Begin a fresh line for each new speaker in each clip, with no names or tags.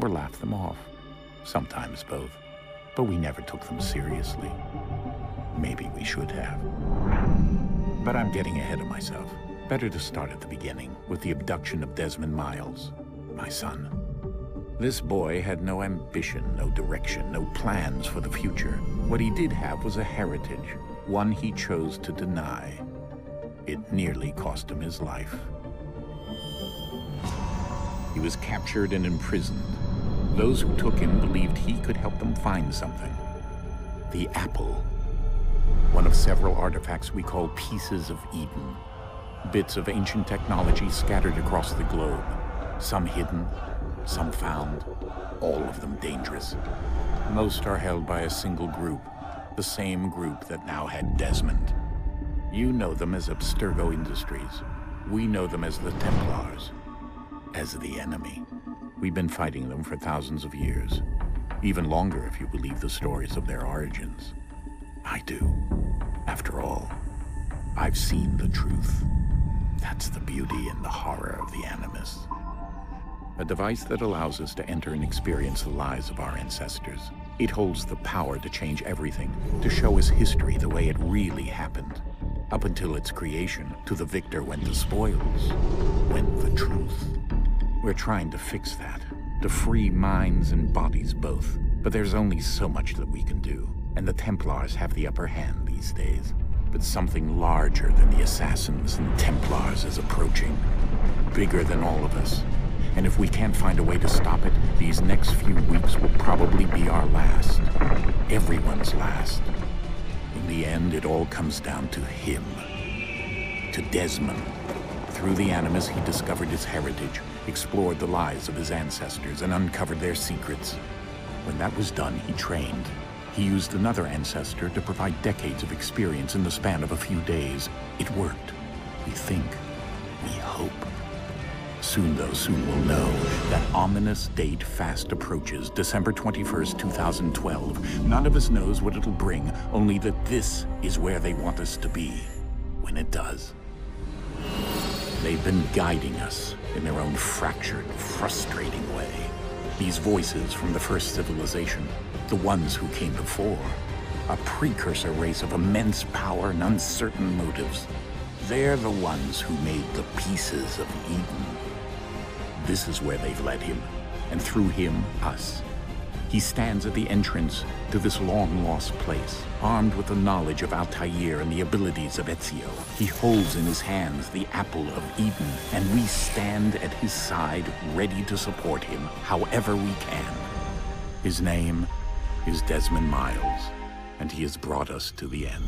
or laughed them off. Sometimes both. But we never took them seriously. Maybe we should have. But I'm getting ahead of myself. Better to start at the beginning, with the abduction of Desmond Miles, my son. This boy had no ambition, no direction, no plans for the future. What he did have was a heritage, one he chose to deny. It nearly cost him his life. He was captured and imprisoned. Those who took him believed he could help them find something. The apple. One of several artifacts we call pieces of Eden. Bits of ancient technology scattered across the globe. Some hidden, some found, all of them dangerous. Most are held by a single group, the same group that now had Desmond. You know them as Abstergo Industries. We know them as the Templars, as the enemy. We've been fighting them for thousands of years, even longer if you believe the stories of their origins. I do. After all, I've seen the truth. That's the beauty and the horror of the Animus. A device that allows us to enter and experience the lives of our ancestors. It holds the power to change everything, to show us history the way it really happened. Up until its creation, to the victor went the spoils, went the truth. We're trying to fix that, to free minds and bodies both. But there's only so much that we can do, and the Templars have the upper hand these days. But something larger than the Assassins and Templars is approaching, bigger than all of us. And if we can't find a way to stop it, these next few weeks will probably be our last. Everyone's last. In the end, it all comes down to him. To Desmond. Through the Animus, he discovered his heritage, explored the lives of his ancestors, and uncovered their secrets. When that was done, he trained. He used another ancestor to provide decades of experience in the span of a few days. It worked. We think. We hope. Soon, though, soon we'll know. That ominous date fast approaches, December 21st, 2012. None of us knows what it'll bring, only that this is where they want us to be, when it does. They've been guiding us in their own fractured, frustrating way. These voices from the first civilization, the ones who came before, a precursor race of immense power and uncertain motives. They're the ones who made the pieces of Eden. This is where they've led him, and through him, us. He stands at the entrance to this long-lost place, armed with the knowledge of Altair and the abilities of Ezio. He holds in his hands the apple of Eden, and we stand at his side, ready to support him however we can. His name is Desmond Miles, and he has brought us to the end.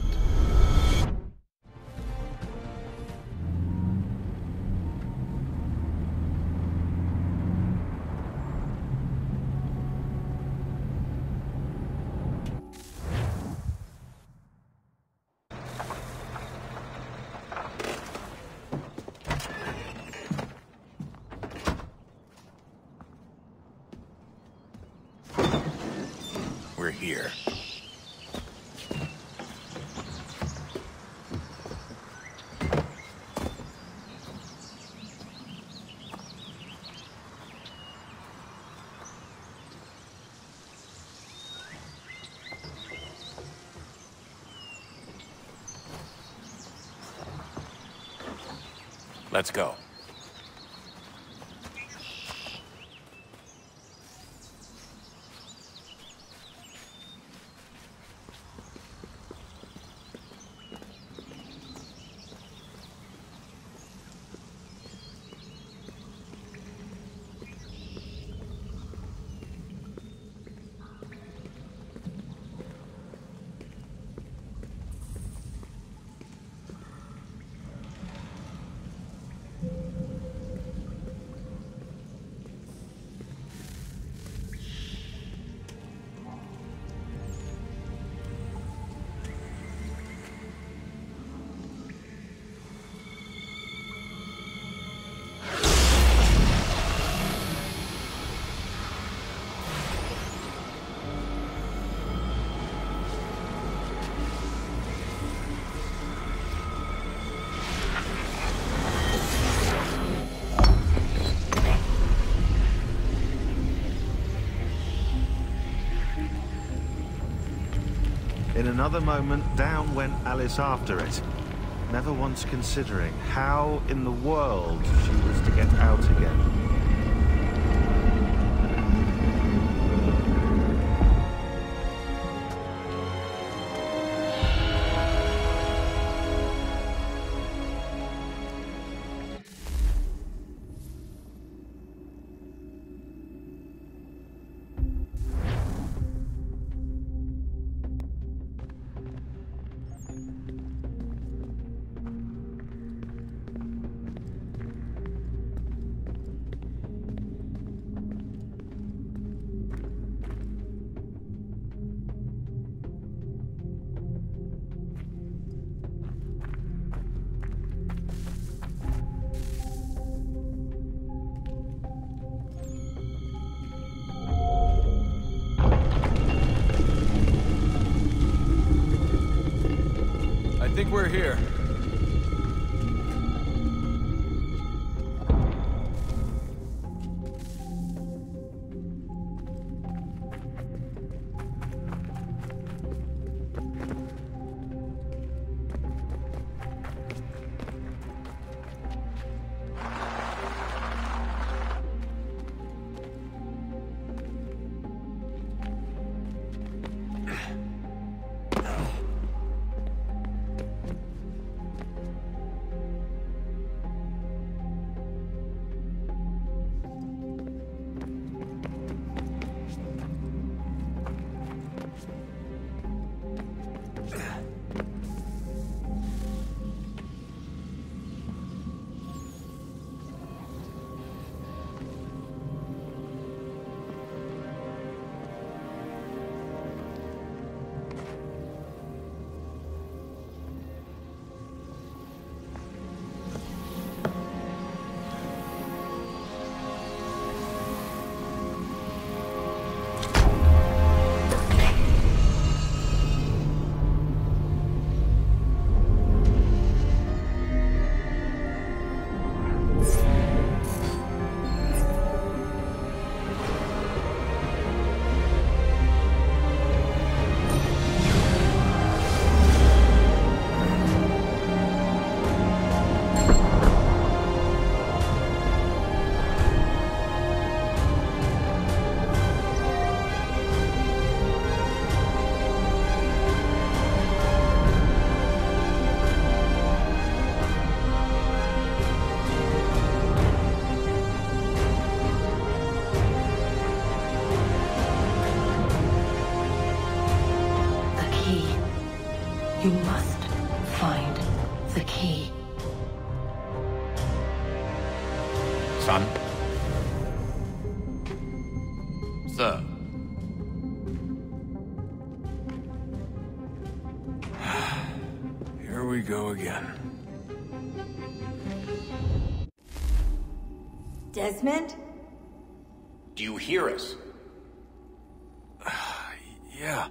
We're here. Let's go.
In another moment, down went Alice after it, never once considering how in the world she was to get out again.
I think we're here.
You must find the key.
Son?
Sir. Here we go again.
Desmond?
Do you hear us?
Yeah.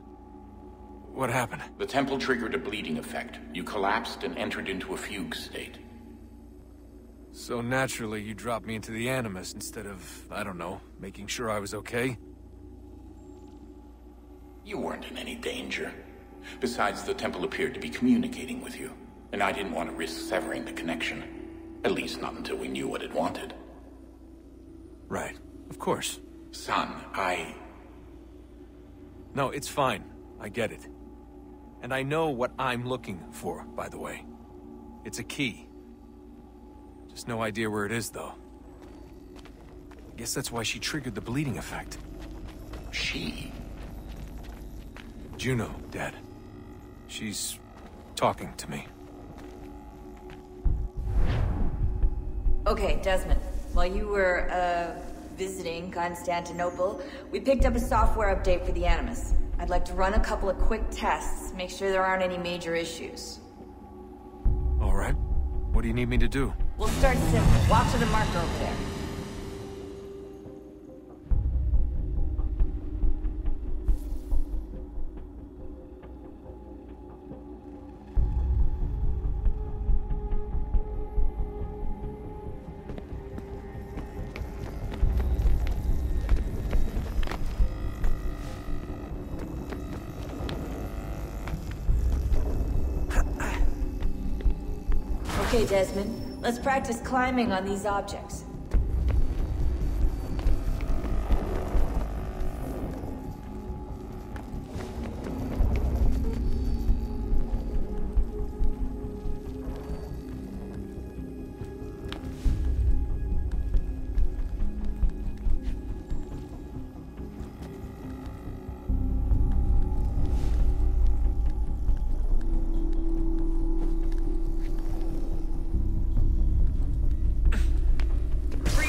What happened?
The temple triggered a bleeding effect. You collapsed and entered into a fugue state.
So naturally, you dropped me into the Animus instead of, I don't know, making sure I was okay?
You weren't in any danger. Besides, the temple appeared to be communicating with you, and I didn't want to risk severing the connection. At least not until we knew what it wanted.
Right. Of course.
Son,
No, it's fine. I get it. And I know what I'm looking for, by the way. It's a key. Just no idea where it is, though. I guess that's why she triggered the bleeding effect.
She?
Juno, Dad. She's talking to me.
Okay, Desmond. While you were, visiting Constantinople, we picked up a software update for the Animus. I'd like to run a couple of quick tests, make sure there aren't any major issues.
All right. What do you need me to do?
We'll start simple. Walk to the marker over there. Okay, Desmond. Let's practice climbing on these objects.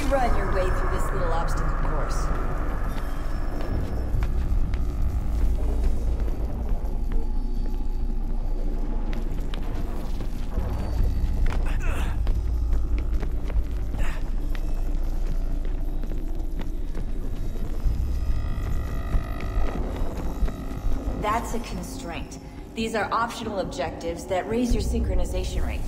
Run your way through this little obstacle course. That's a constraint. These are optional objectives that raise your synchronization rate.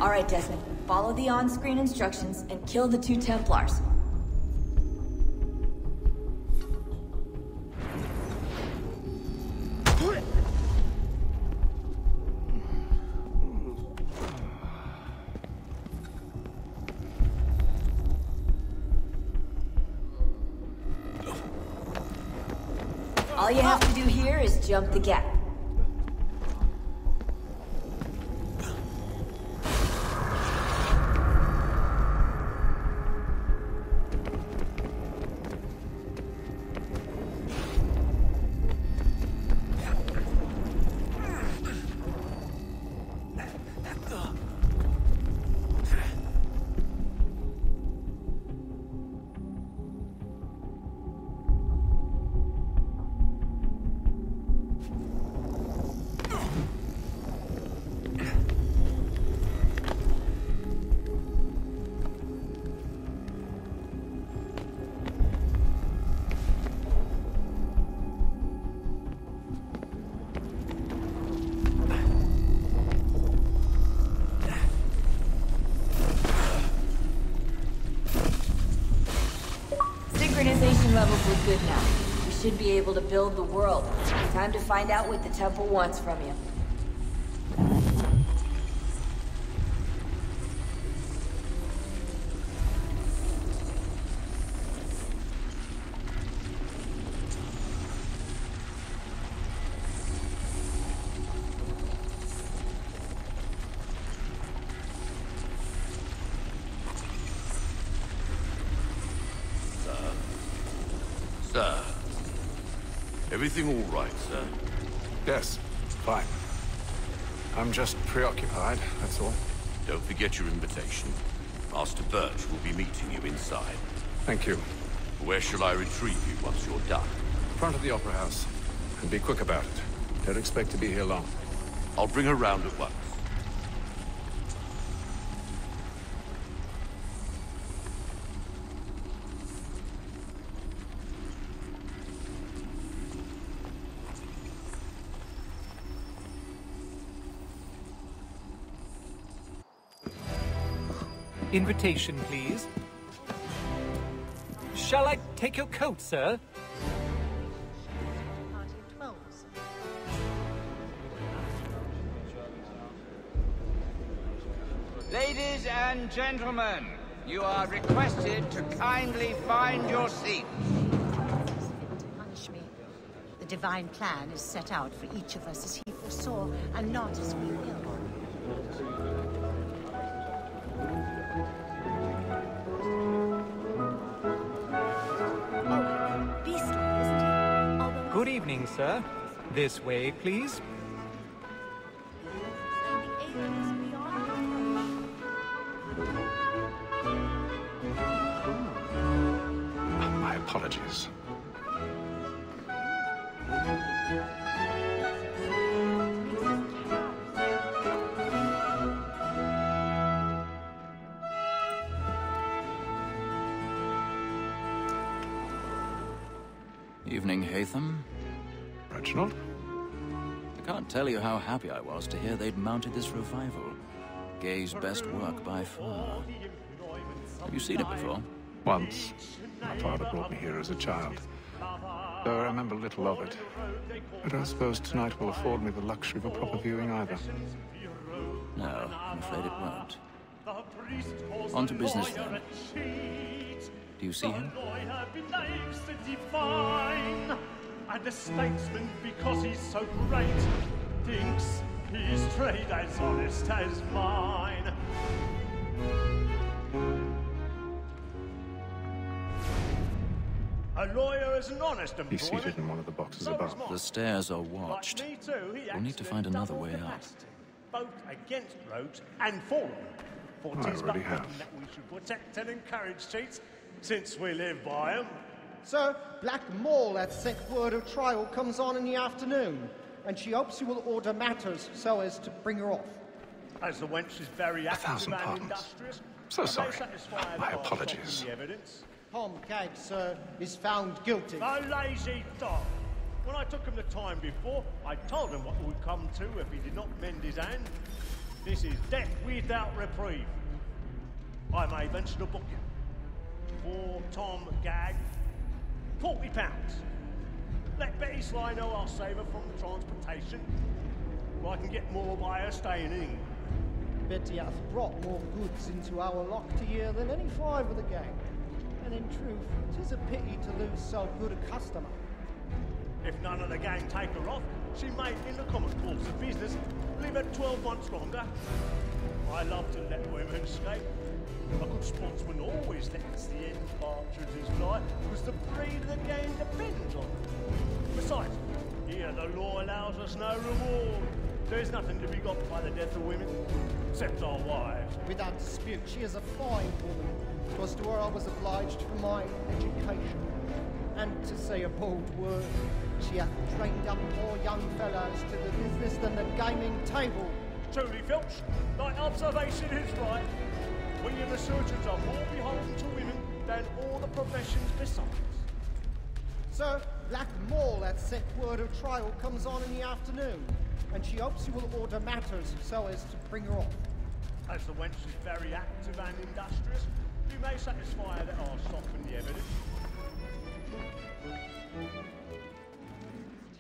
All right, Desmond. Follow the on-screen instructions and kill the 2 Templars. All you have to do here is jump the gap. Synchronization levels look good now. We should be able to build the world. Time to find out what the temple wants from you.
Sir. Everything all right, sir?
Yes, fine. I'm just preoccupied, that's all.
Don't forget your invitation. Master Birch will be meeting you inside.
Thank you.
Where shall I retrieve you once you're done?
Front of the Opera House. And be quick about it. Don't expect to be here long.
I'll bring her round at once.
Invitation, please. Shall I take your coat, sir?
Ladies and gentlemen, you are requested to kindly find your seats.
Punish me. The divine plan is set out for each of us as he foresaw, and not as we will.
Good evening, sir. This way, please.
My apologies.
Evening, Hatham.
Reginald?
I can't tell you how happy I was to hear they'd mounted this revival. Gay's best work by far. Have you seen it before?
Once. My father brought me here as a child. Though I remember little of it. I don't suppose tonight will afford me the luxury of a proper viewing either.
No, I'm afraid it won't. On to business then. Do you see him?
The lawyer believes the divine, and the statesman, because he's so great, thinks his trade as honest as mine. A lawyer is an honest employment.
He's seated in one of the boxes above.
The stairs are watched.
Like me too,
We'll need to find another way up.
Both against rogues and for them. For
I
'tis
already
but
have.
written that we should protect and encourage cheats, since we live by them.
Sir, Black Mall had sent word her trial comes on in the afternoon, and she hopes you will order matters so as to bring her off.
As the wench is very active
1,000
and
pardons.
industrious,
So
I may
sorry.
satisfy
My
that our
apologies.
stock in the evidence.
Tom Cagg, sir, is found guilty.
A lazy dog. When I took him the time before, I told him what would come to if he did not mend his hand. This is death without reprieve. I may venture to book him. For Tom Gag, £40. Let Betty Sly know I'll save her from the transportation, or I can get more by her staying in England.
Betty hath brought more goods into our locked here than any five of the gang. And in truth, 'tis a pity to lose so good a customer.
If none of the gang take her off, she may, in the common course of business, live at 12 months longer. I love to let women escape. A good sportsman always lets the end partridges fly, because the breed of the game depends on it. Besides, here the law allows us no reward. There is nothing to be got by the death of women, except our wives.
Without dispute, she is a fine woman. 'Twas to her I was obliged for my education. And to say a bold word, she hath trained up more young fellows to the business than the gaming table.
Truly, Filch, thy observation is right. We and the surgeons are more beholden to women than all the professions besides.
Sir, Black Mall hath sent word her trial comes on in the afternoon, and she hopes you will order matters so as to bring her off.
As the wench is very active and industrious, you may satisfy her that I'll soften the evidence.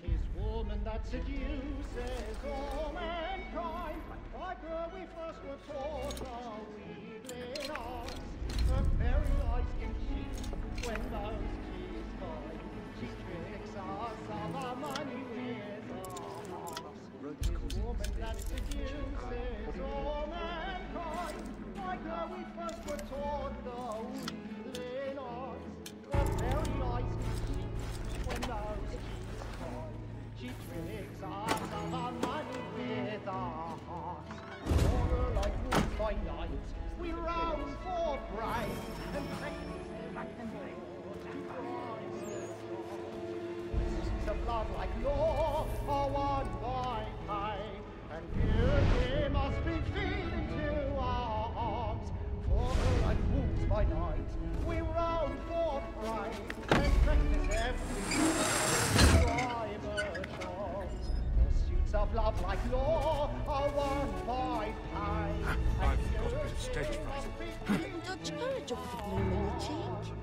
'Tis woman that seduces all mankind. Like her we first were taught our wheedling arts. Her very eyes can cheat when those keys find. She tricks us of our money with her hearts. 'Tis woman that seduces all mankind. Like her we first were taught the wheedling arts. Her very eyes can cheat when those keys find. She tricks us of our money with our hearts. For her like wolves by night, we roam for prey, and practice back and forth to prizes. Pieces of love like law are won by pay, and beauty must be feed into our arms. For her like wolves by night, we roam for prey, and practice every driver charms. Pursuits of love like law are won by pay.
I've got a bit of stage fright.
Dutch courage of the bloom in your cheek.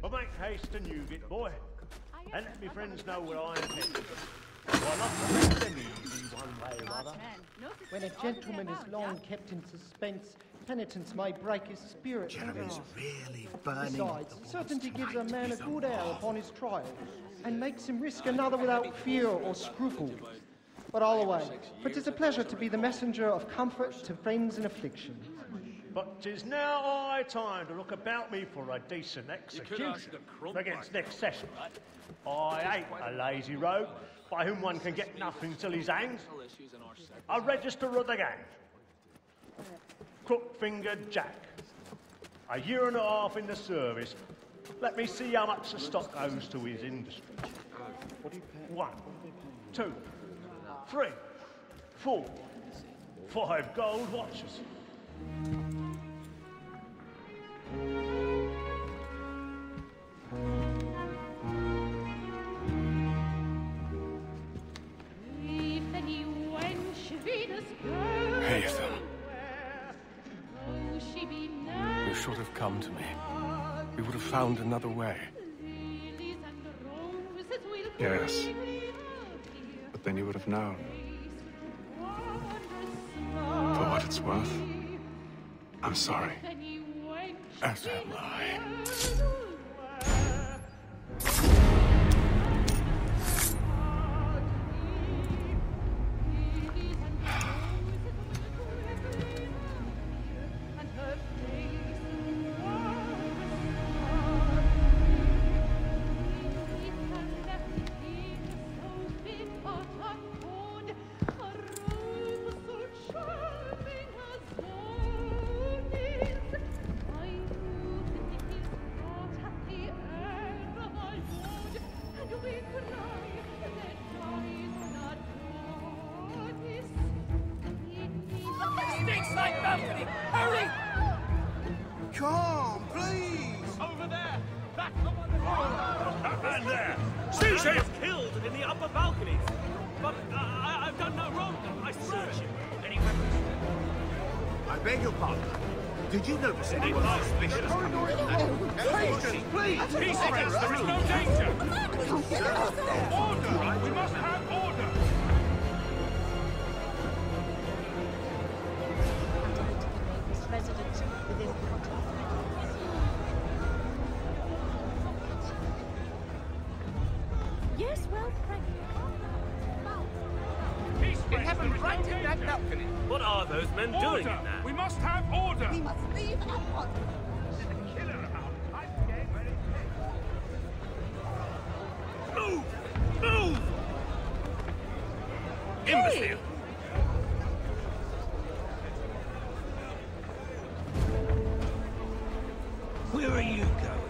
But make haste and you get, boy, and let me friends know where I am headed. Why not to make them easy one way or other?
When a gentleman is long kept in suspense, penitence may break his spirit.
Gentleman's really burning.
Besides, certainty gives a man a good air upon his trial, and makes him risk another without fear or scruple. But all away, for 'tis a pleasure to be the messenger of comfort to friends in affliction.
But 'tis now high time to look about me for a decent execution against next session. I hate a lazy rogue by whom one can get nothing till he's hanged. A register of the gang. Crook-fingered Jack. A year and a half in the service. Let me see how much the stock owes to his industry. 1, 2, 3, 4, 5 gold watches.
Haytham. You should have come to me. We would have found another way.
Yes. But then you would have known. For what it's worth, I'm sorry. As am I.
Hurry!
Come, please!
Over there! That's the one that's...
That man there!
Seize him!
Killed in the upper balconies! But I've done no wrong. I searched him. Any weapons?
I beg your pardon. Did you notice anyone suspicious coming from that?
Please! Peace, friends! There is no danger! Order! We must have order!
Residents within contact. Yes, well, thank you.
It happened right in that balcony.
What are those men doing in there?
We must have order!
We must leave at once.
Killer about. I'm getting ready. Move! Move!
Imbecile!
Where are you going?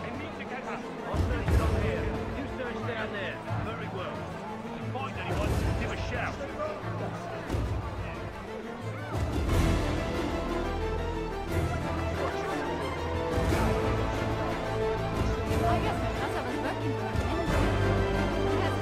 I need to get up. I'll search down here. You search down there. Very well. If you find anyone, give a shout.
I guess because I was working for an enemy. He has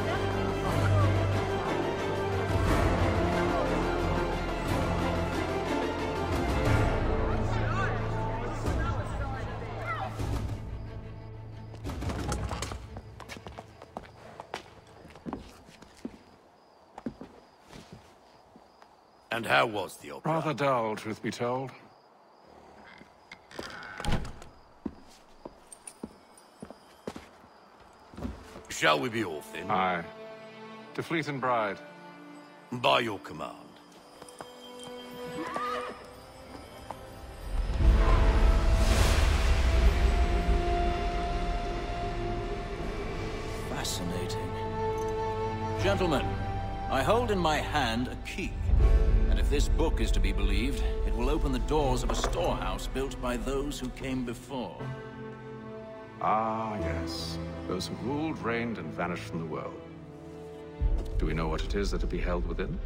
And how was the opera?
Rather dull, truth be told.
Shall we be off then?
Aye. To Fleet and Bride.
By your command.
Fascinating. Gentlemen, I hold in my hand a key. And if this book is to be believed, it will open the doors of a storehouse built by those who came before.
Ah, yes. Those who ruled, reigned, and vanished from the world. Do we know what it is that will be held within?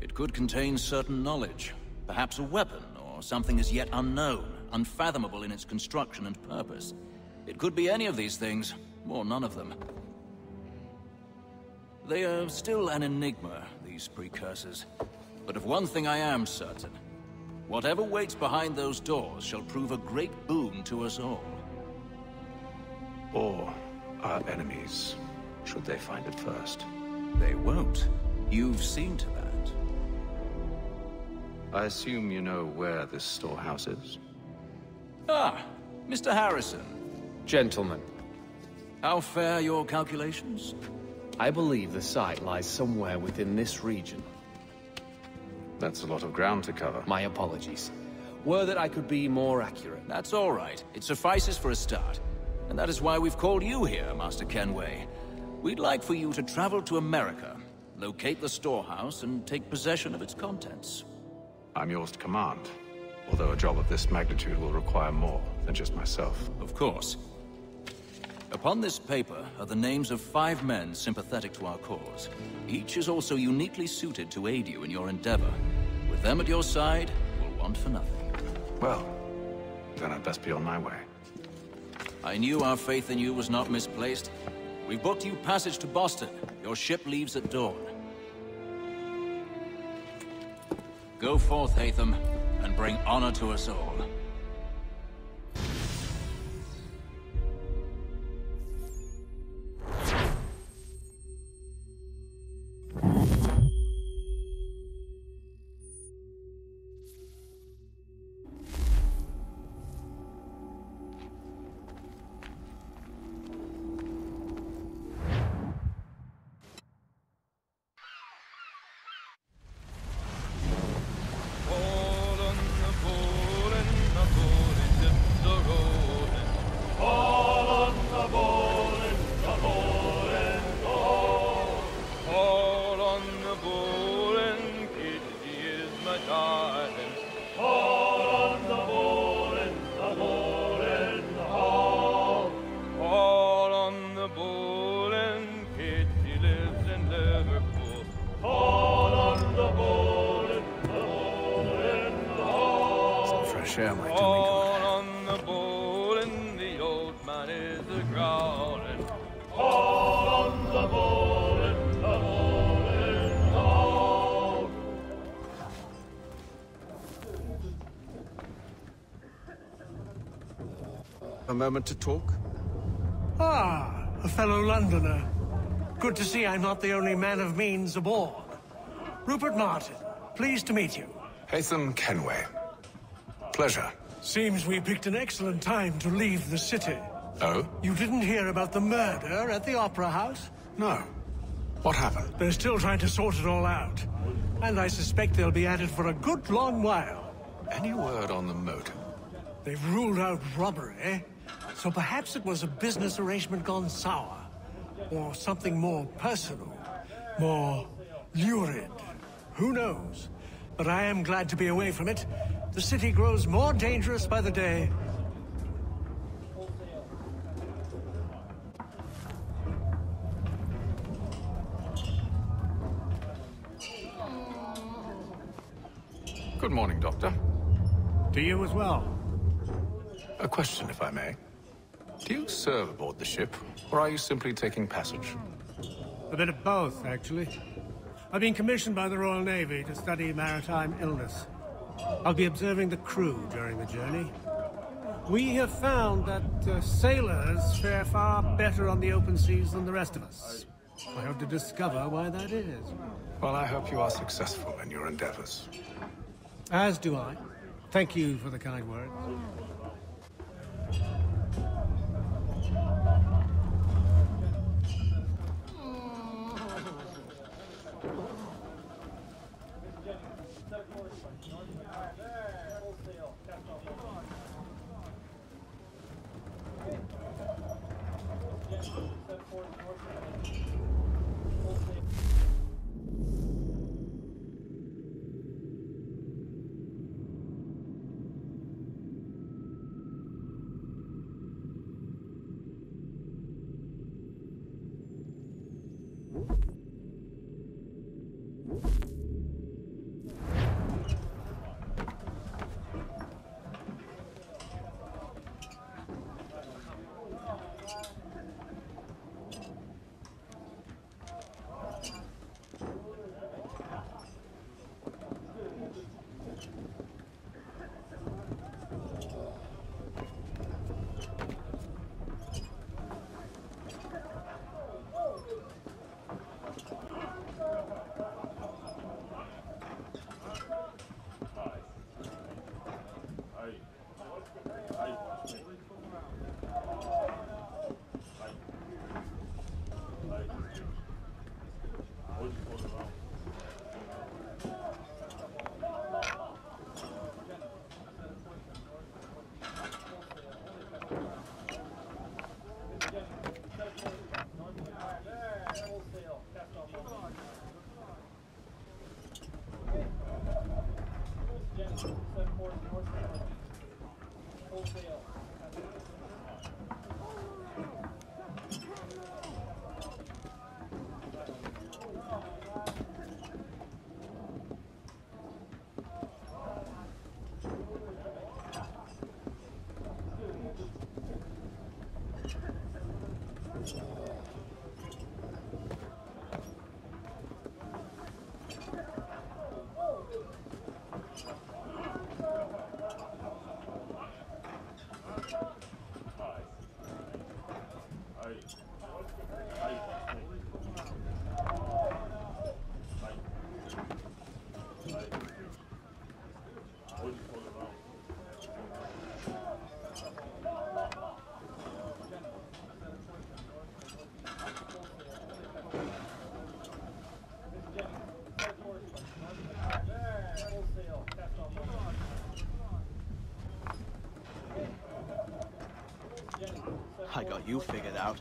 It could contain certain knowledge. Perhaps a weapon, or something as yet unknown, unfathomable in its construction and purpose. It could be any of these things, or none of them. They are still an enigma, these precursors. But of one thing I am certain. Whatever waits behind those doors shall prove a great boon to us all.
Or our enemies, should they find it first.
They won't. You've seen to that.
I assume you know where this storehouse is?
Ah, Mr. Harrison.
Gentlemen,
How fare your calculations?
I believe the site lies somewhere within this region.
That's a lot of ground to cover.
My apologies. Were that I could be more accurate.
That's all right. It suffices for a start. And that is why we've called you here, Master Kenway. We'd like for you to travel to America, locate the storehouse, and take possession of its contents.
I'm yours to command, although a job of this magnitude will require more than just myself.
Of course. Upon this paper are the names of 5 men sympathetic to our cause. Each is also uniquely suited to aid you in your endeavor. With them at your side, you'll want for nothing.
Well, then I'd best be on my way.
I knew our faith in you was not misplaced. We've booked you passage to Boston. Your ship leaves at dawn. Go forth, Hatham, and bring honor to us all.
Share my
On the bowling, the old man is a growling. On the bowling, all.
A moment to talk?
Ah, a fellow Londoner. Good to see I'm not the only man of means aboard. Rupert Martin, pleased to meet you.
Hatham Kenway. Pleasure.
Seems we picked an excellent time to leave the city.
Oh?
You didn't hear about the murder at the Opera House?
No. What happened?
They're still trying to sort it all out. And I suspect they'll be at it for a good long while.
Any word on the motive?
They've ruled out robbery, so perhaps it was a business arrangement gone sour. Or something more personal, more lurid. Who knows? But I am glad to be away from it. The city grows more dangerous by the day.
Good morning, Doctor.
To you as well.
A question, if I may. Do you serve aboard the ship, or are you simply taking passage?
A bit of both, actually. I've been commissioned by the Royal Navy to study maritime illness. I'll be observing the crew during the journey. We have found that sailors fare far better on the open seas than the rest of us. I hope to discover why that is.
Well, I hope you are successful in your endeavors.
As do I. Thank you for the kind words.
I got you figured out.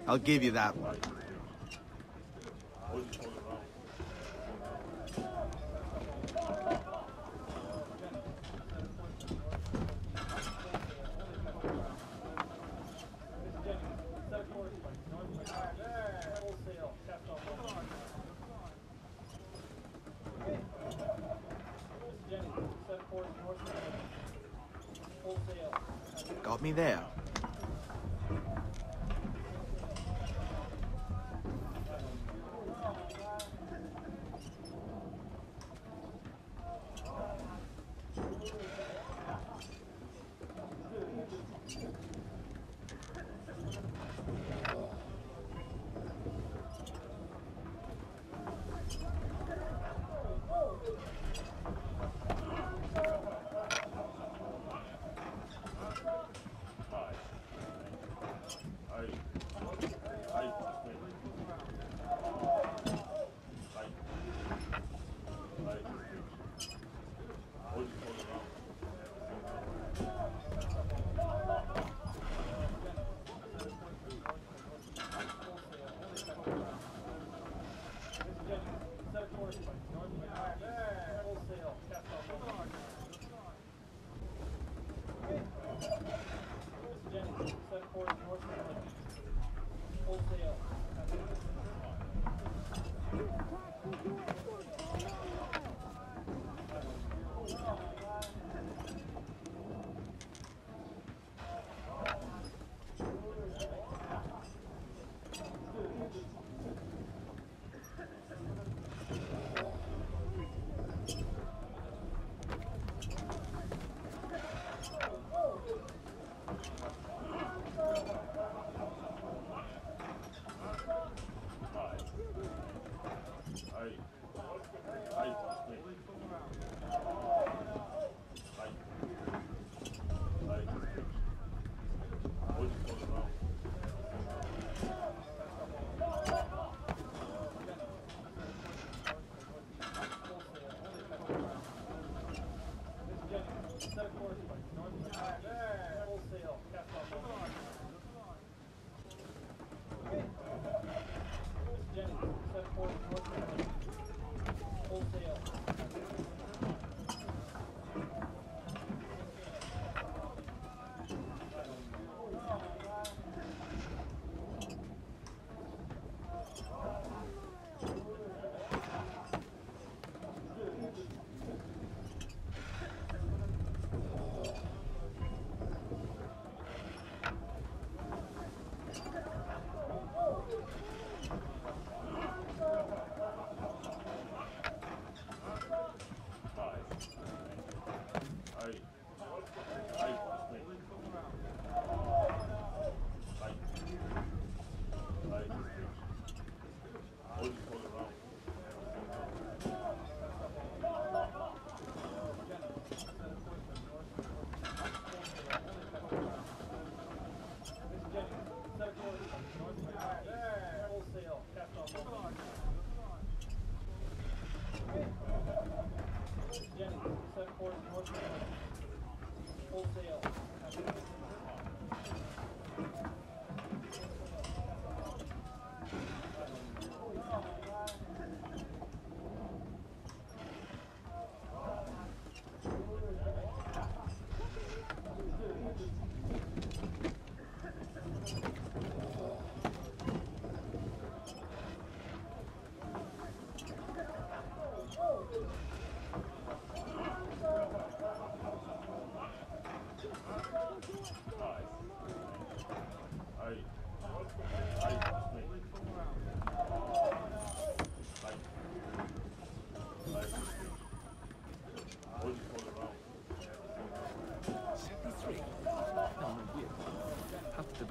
I'll give you that one. Got me there.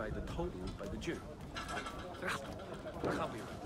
pay the total by the Jew. I can't be right.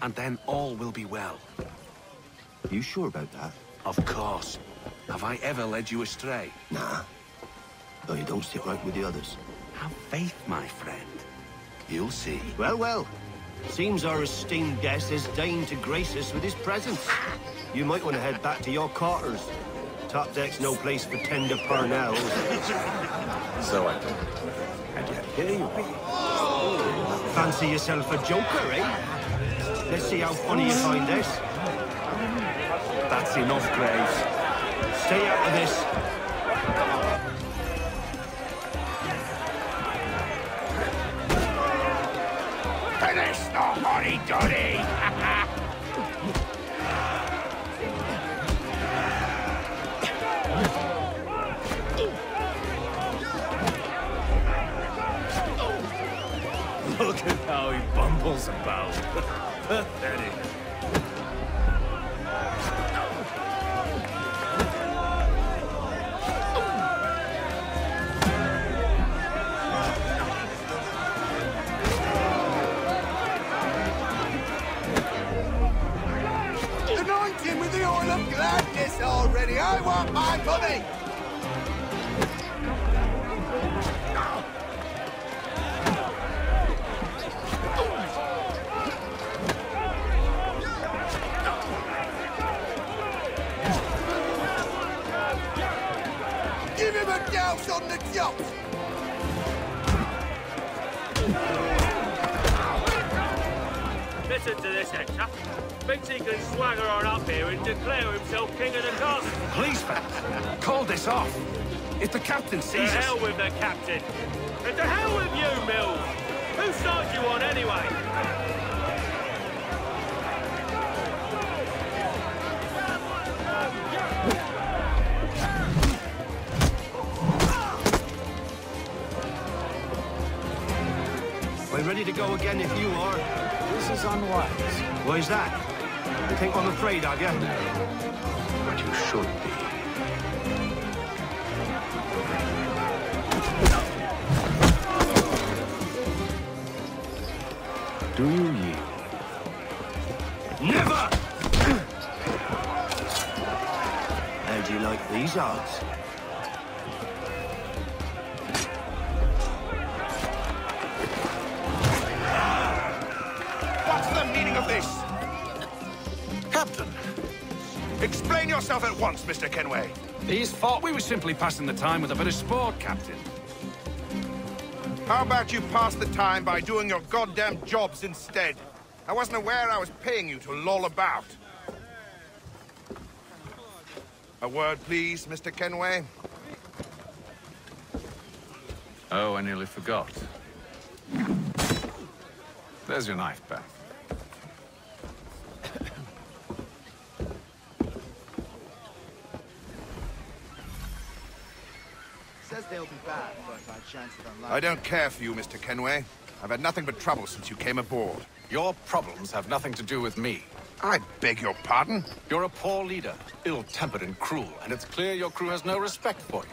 and then all will be well.
You sure about that?
Of course. Have I ever led you astray?
Nah. Though you don't stick right with the others.
Have faith, my friend. You'll see.
Well, well. Seems our esteemed guest has deigned to grace us with his presence. You might want to head back to your quarters. Top deck's no place for tender parnells.
So I think. And yet here you are.
Fancy yourself a joker, eh? Let's see how funny you find this.
That's enough, Graves.
Stay out of this.
Finish the hotty-dotty!
Look at how he bumbles about. Pathetic.
Anoint him with the oil of gladness already! I want my money! Give him a douse on the top!
Listen to this, Hector. Thinks he can swagger on up here and declare himself king of the castle.
Please, man, call this off. If the captain
To
sees us...
hell with the captain. And to hell with you, Mills. Whose side you on, anyway?
We're ready to go again if you are.
This is unwise.
Why's that? You think I'm afraid of you?
But you should be. Do you yield?
Never! How do you like these odds?
What's the meaning of this? Captain! Explain yourself at once, Mr. Kenway.
These thought we were simply passing the time with a bit of sport, Captain.
How about you pass the time by doing your goddamn jobs instead? I wasn't aware I was paying you to loll about. A word, please, Mr. Kenway.
Oh, I nearly forgot. There's your knife back.
Says they'll be back, but by chance it unlucky.
I don't care for you, Mr. Kenway. I've had nothing but trouble since you came aboard.
Your problems have nothing to do with me.
I beg your pardon?
You're a poor leader, ill-tempered and cruel, and it's clear your crew has no respect for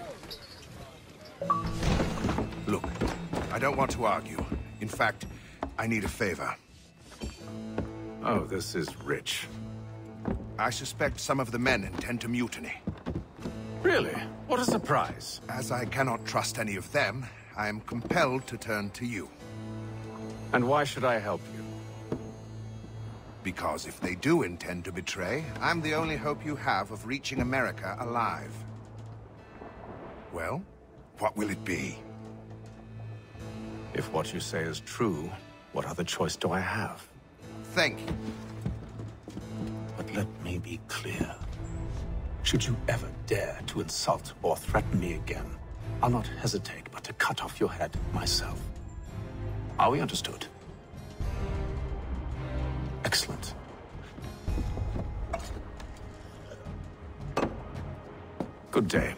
you.
Look, I don't want to argue. In fact, I need a favor.
Oh, this is rich.
I suspect some of the men intend to mutiny.
Really? What a surprise.
As I cannot trust any of them, I am compelled to turn to you.
And why should I help you?
Because if they do intend to betray, I'm the only hope you have of reaching America alive. Well, what will it be?
If what you say is true, what other choice do I have?
Think.
But let me be clear. Should you ever dare to insult or threaten me again, I'll not hesitate but to cut off your head myself. Are we understood? Excellent. Good day.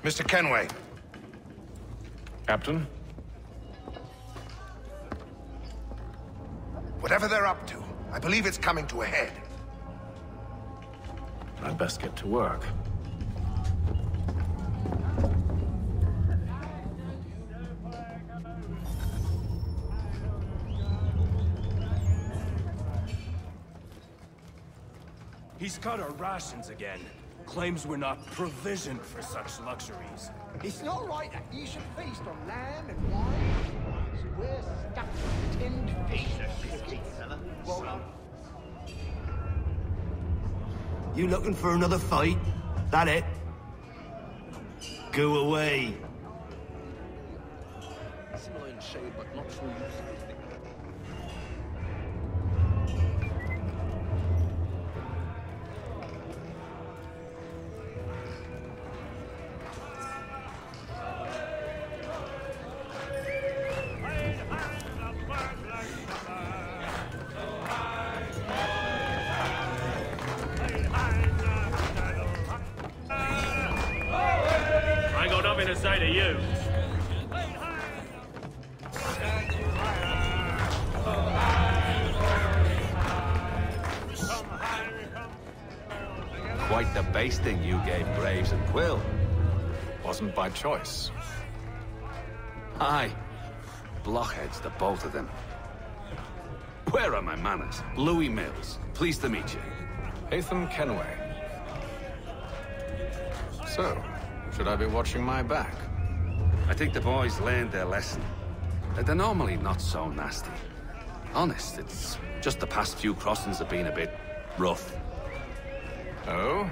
Mr. Kenway.
Captain?
Whatever they're up to, I believe it's coming to a head.
I'd best get to work.
He's cut our rations again. Claims we're not provisioned for such luxuries.
It's not right that you should feast on lamb and wine. So we're stuck with tinned fish. Well done.
You looking for another fight? That it? Go away.
Similar in shade, but not true.
I got nothing to say to you.
Quite the basting you gave Graves and Quill.
Wasn't by choice.
Aye. Blockheads, the both of them. Where are my manners? Louis Mills. Pleased to meet you.
Haytham Kenway. So, should I be watching my back?
I think the boys learned their lesson. They're normally not so nasty. Honest, it's just the past few crossings have been a bit rough.
Oh?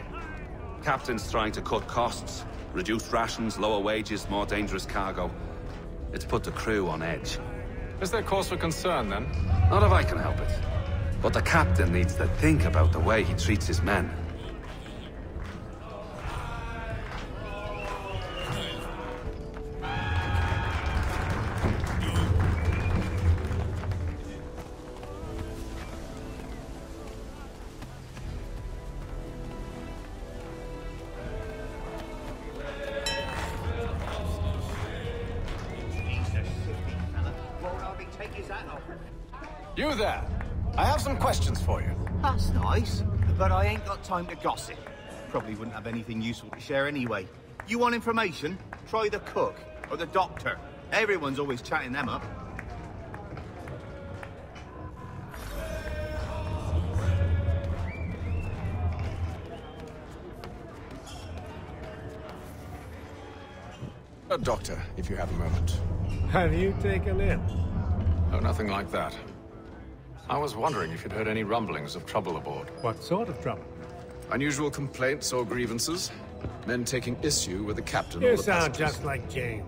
Captain's trying to cut costs. Reduce rations, lower wages, more dangerous cargo. It's put the crew on edge.
Is there cause for concern, then?
Not if I can help it. But the captain needs to think about the way he treats his men.
You there! I have some questions for you.
That's nice, but I ain't got time to gossip. Probably wouldn't have anything useful to share anyway. You want information? Try the cook or the doctor. Everyone's always chatting them up.
A doctor, if you have a moment.
Have you taken in?
Oh, nothing like that. I was wondering if you'd heard any rumblings of trouble aboard.
What sort of trouble?
Unusual complaints or grievances? Men taking issue with the captain or
You
the
sound
passengers?
just like James.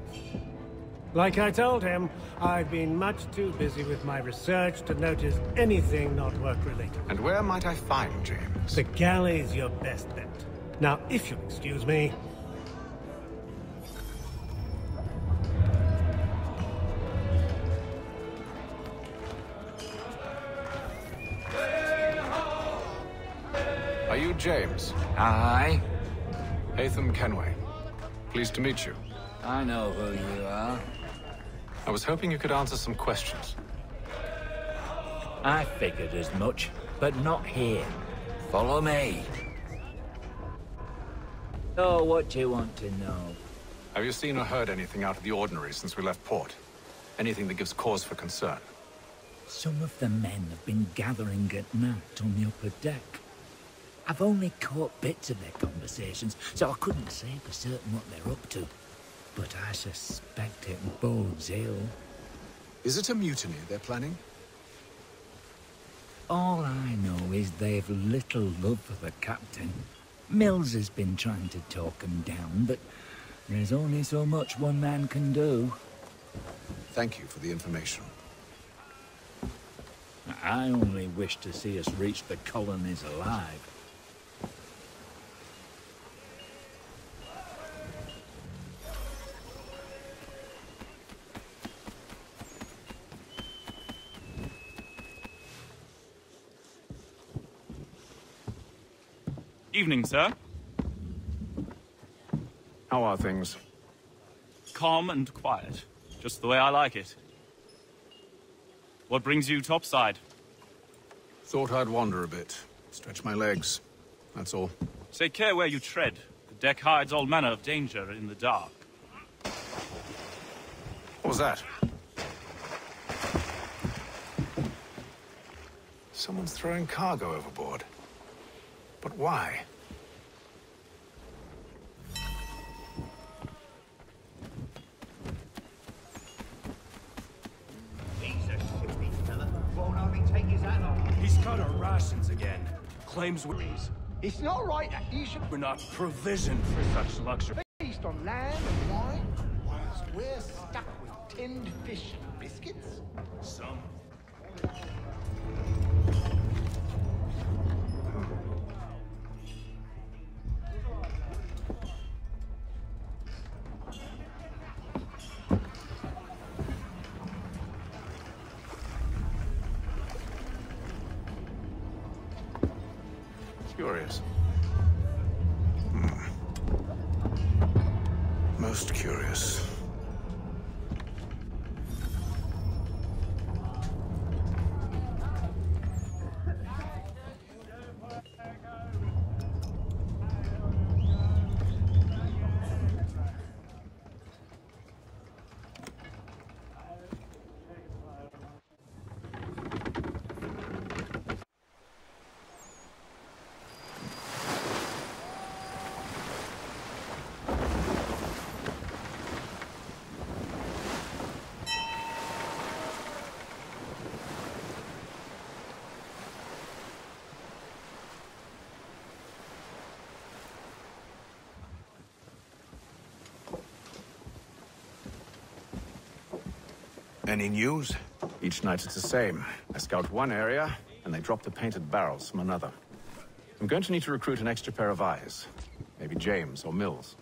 Like I told him, I've been much too busy with my research to notice anything not work-related.
And where might I find James?
The galley's your best bet. Now, if you'll excuse me...
Are you James?
Aye.
Haytham Kenway. Pleased to meet you.
I know who you are.
I was hoping you could answer some questions.
I figured as much, but not here. Follow me. So, what do you want to know?
Have you seen or heard anything out of the ordinary since we left port? Anything that gives cause for concern?
Some of the men have been gathering at night on the upper deck. I've only caught bits of their conversations, so I couldn't say for certain what they're up to. But I suspect it bodes ill.
Is it a mutiny they're planning?
All I know is they've little love for the captain. Mills has been trying to talk him down, but there's only so much one man can do.
Thank you for the information.
I only wish to see us reach the colonies alive.
Evening, sir.
How How are things?
Calm and quiet. Just the way I like it. What brings you topside?
Thought I'd wander a bit. Stretch my legs. That's all.
Take care where you tread. The deck hides all manner of danger in the dark.
What was that? Someone's throwing cargo overboard. But why?
He's cut our rations again. Claims we're...
It's not right that you should...
We're not provisioned for such luxury.
Feast on land and wine, whilst we're stuck with tinned fish and biscuits.
Some.
Curious. Most curious.
Any news?
Each night it's the same. I scout one area, and they drop the painted barrels from another. I'm going to need to recruit an extra pair of eyes. Maybe James or Mills.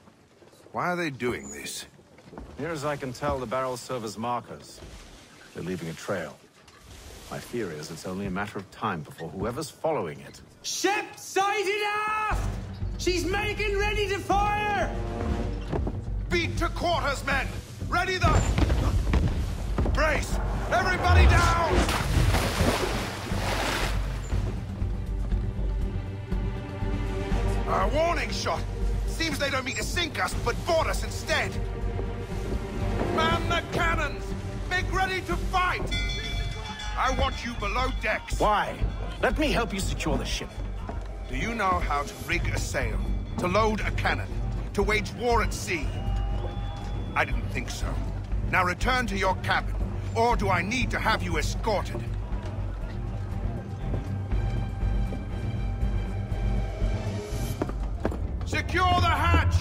Why are they doing this?
Near as I can tell, the barrels serve as markers. They're leaving a trail. My fear is it's only a matter of time before whoever's following it...
Ship sighted aft! She's making ready to fire!
Beat to quarters, men! Ready the... Brace! Everybody down! A warning shot! Seems they don't mean to sink us, but board us instead! Man the cannons! Make ready to fight! I want you below decks!
Why? Let me help you secure the ship.
Do you know how to rig a sail? To load a cannon? To wage war at sea? I didn't think so. Now return to your cabin. Or do I need to have you escorted? Secure the hatch!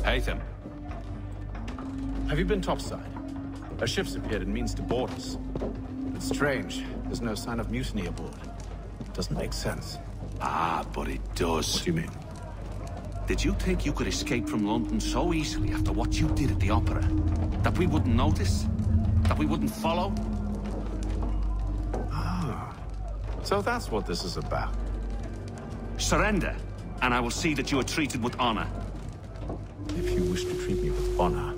Haytham.
Have you been topside? A ship's appeared and means to board us. It's strange. There's no sign of mutiny aboard. Doesn't make sense.
Ah, but it does.
What do you mean?
Did you think you could escape from London so easily after what you did at the opera? That we wouldn't notice? That we wouldn't follow?
Ah. So that's what this is about.
Surrender, and I will see that you are treated with honor.
If you wish to treat me with honor,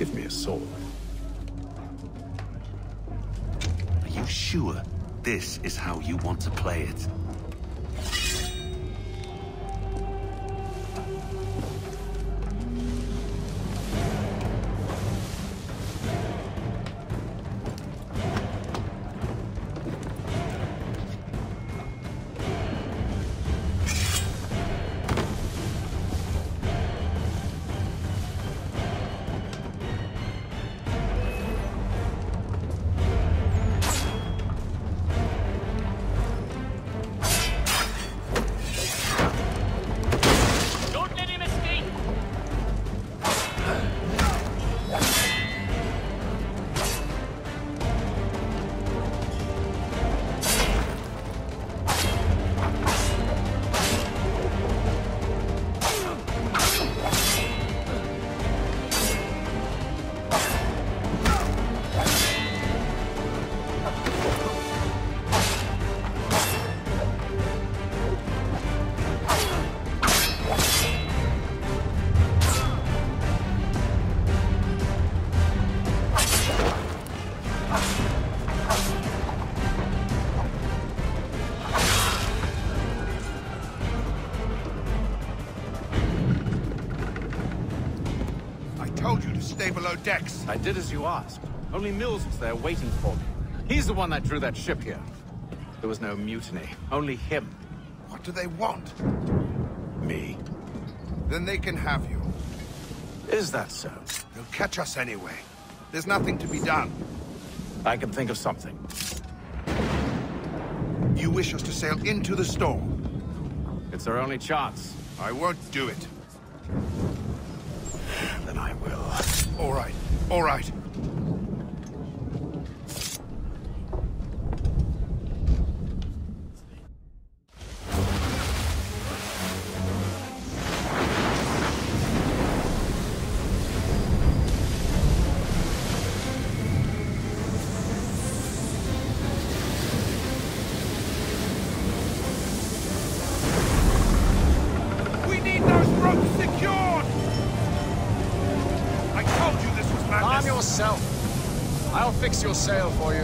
give me a sword.
Are you sure this is how you want to play it?
stay below decks.
I did as you asked. Only Mills was there waiting for me. He's the one that drew that ship here. There was no mutiny, only him.
What do they want?
Me.
Then they can have you.
Is that so?
They'll catch us anyway. There's nothing to be done.
I can think of something.
You wish us to sail into the storm?
It's our only chance.
I won't do it.
Then I will.
All right, all right.
I'll fix your sail for you.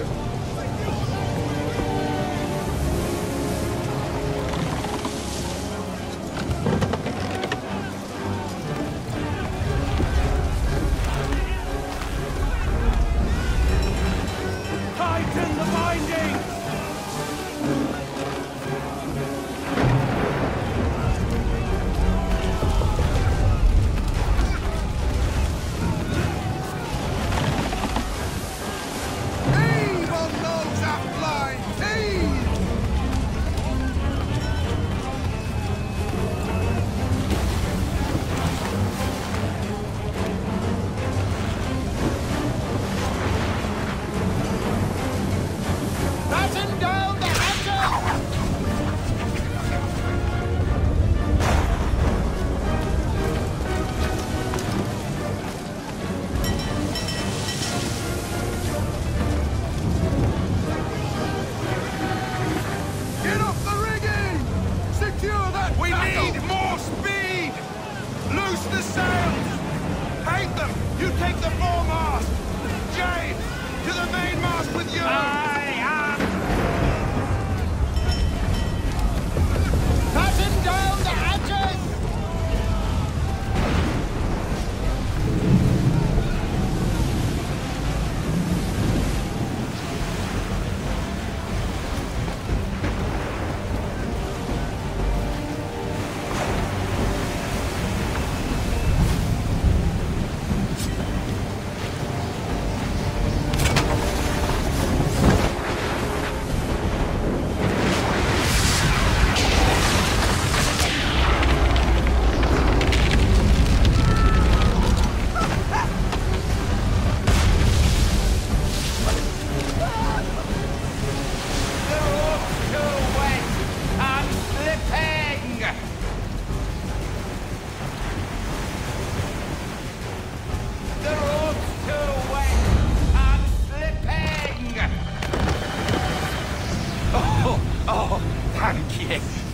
Tighten the bindings!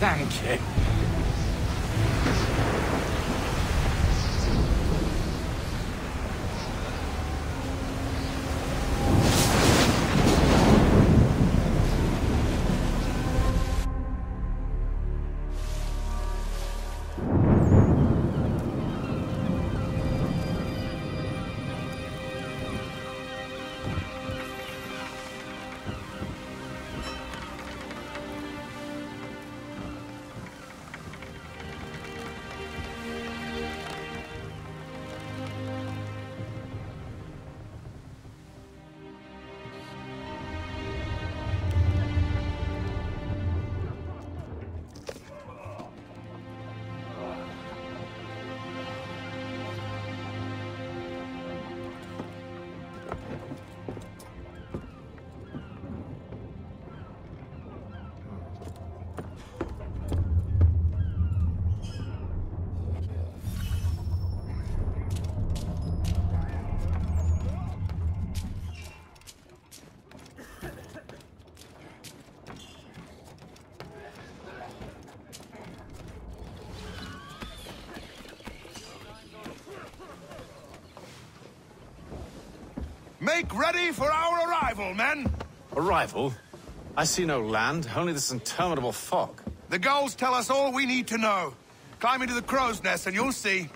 Thank you.
Make ready for our arrival, men!
Arrival? I see no land, only this interminable fog.
The gulls tell us all we need to know. Climb into the crow's nest and you'll see.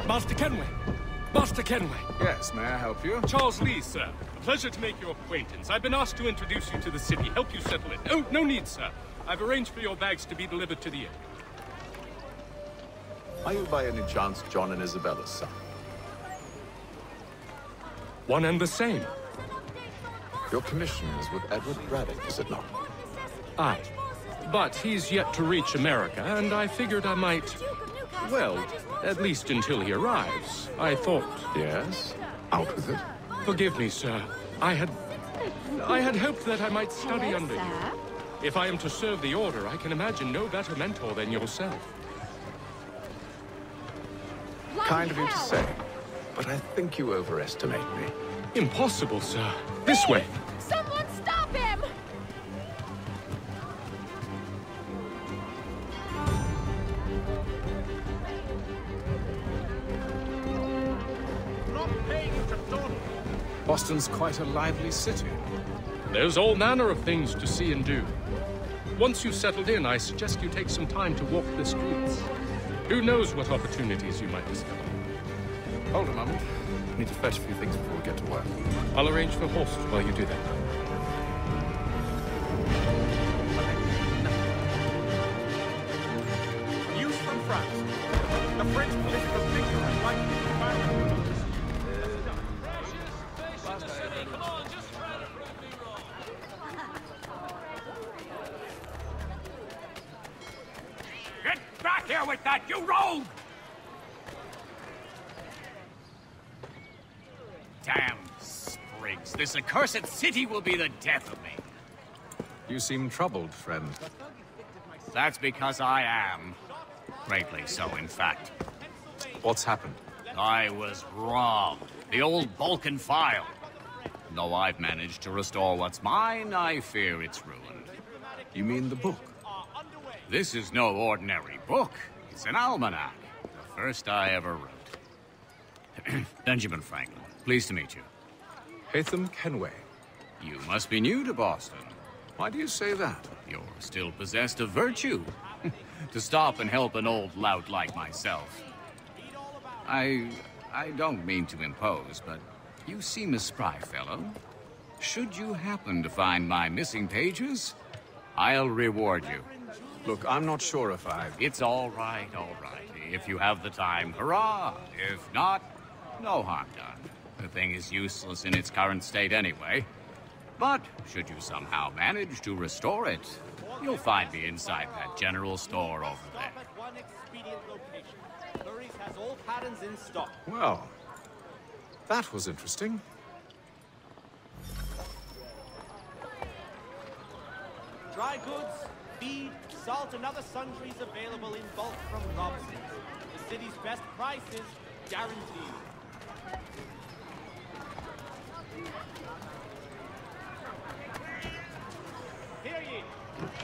Master Kenway! Master Kenway!
Yes, may I help you?
Charles Lee, sir. A pleasure to make your acquaintance. I've been asked to introduce you to the city, help you settle it. Oh, no need, sir. I've arranged for your bags to be delivered to the inn.
Are you by any chance John and Isabella's son?
One and the same.
Your commission is with Edward Braddock, is it not?
Aye. But he's yet to reach America, and I figured I might... Well, at least until he arrives. I thought...
Yes? Out with it.
Forgive me, sir. I had hoped that I might study under you. If I am to serve the Order, I can imagine no better mentor than yourself.
Kind of you to say, but I think you overestimate me.
Impossible, sir. This way.
Someone stop him!
Boston's quite a lively city.
There's all manner of things to see and do. Once you've settled in, I suggest you take some time to walk the streets. Who knows what opportunities you might discover.
Hold a moment. I need to fetch a few things before we get to work.
I'll arrange for horses while you do that.
News from France. The French political figure has likely been fired.
Get back here with that, you rogue! Damn sprigs. This accursed city will be the death of me.
You seem troubled, friend.
That's because I am. Greatly so, in fact.
What's happened?
I was robbed. The old Balkan file. Though I've managed to restore what's mine, I fear it's ruined.
You mean the book?
This is no ordinary book. It's an almanac. The first I ever wrote. Benjamin Franklin, pleased to meet you.
Haytham Kenway.
You must be new to Boston.
Why do you say that?
You're still possessed of virtue. To stop and help an old lout like myself. I don't mean to impose, but you seem a spry fellow. Should you happen to find my missing pages, I'll reward you.
Look, I'm not sure if I...
It's all right, all right. If you have the time, hurrah! If not, no harm done. The thing is useless in its current state anyway. But should you somehow manage to restore it, you'll find me inside that general store over there.
One expedient location. Murray's has all patterns in stock.
Well, that was interesting.
Dry goods, feed, salt, and other sundries available in bulk from Robson's. The city's best prices, guaranteed. Hear ye!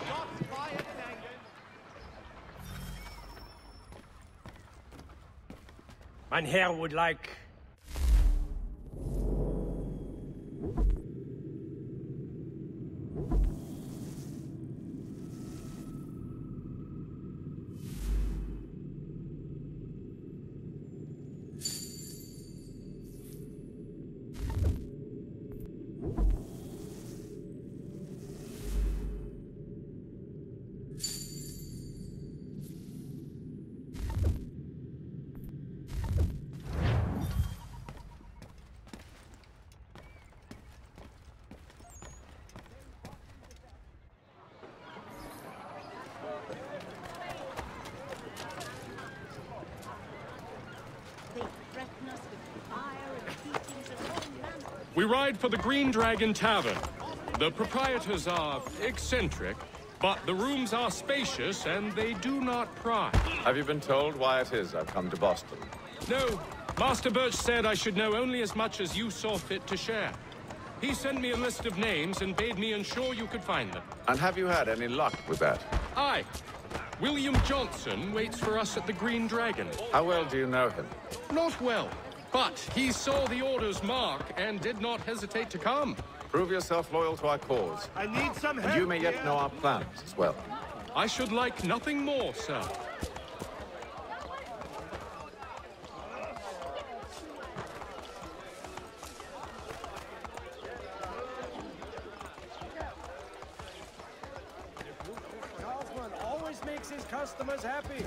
Shots fired and angered. Mein Herr would like...
We ride for the Green Dragon Tavern. The proprietors are eccentric, but the rooms are spacious and they do not pry.
Have you been told why it is I've come to Boston?
No. Master Birch said I should know only as much as you saw fit to share. He sent me a list of names and bade me ensure you could find them.
And have you had any luck with that?
Aye. William Johnson waits for us at the Green Dragon.
How well do you know him?
Not well, but he saw the order's mark and did not hesitate to come.
Prove yourself loyal to our cause.
I need some help.
And you may yet know our plans as well.
I should like nothing more, sir.
Always makes his customers happy.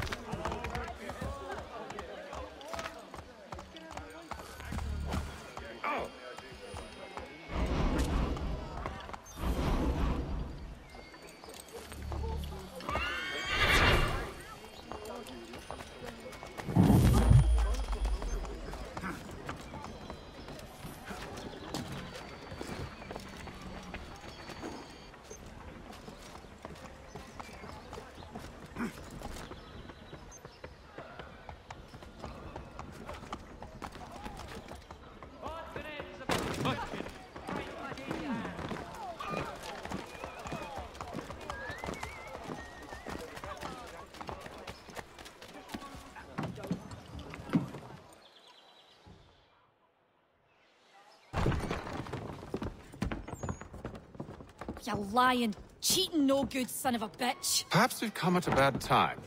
You lying, cheating, no good son of a bitch.
Perhaps we've come at a bad time.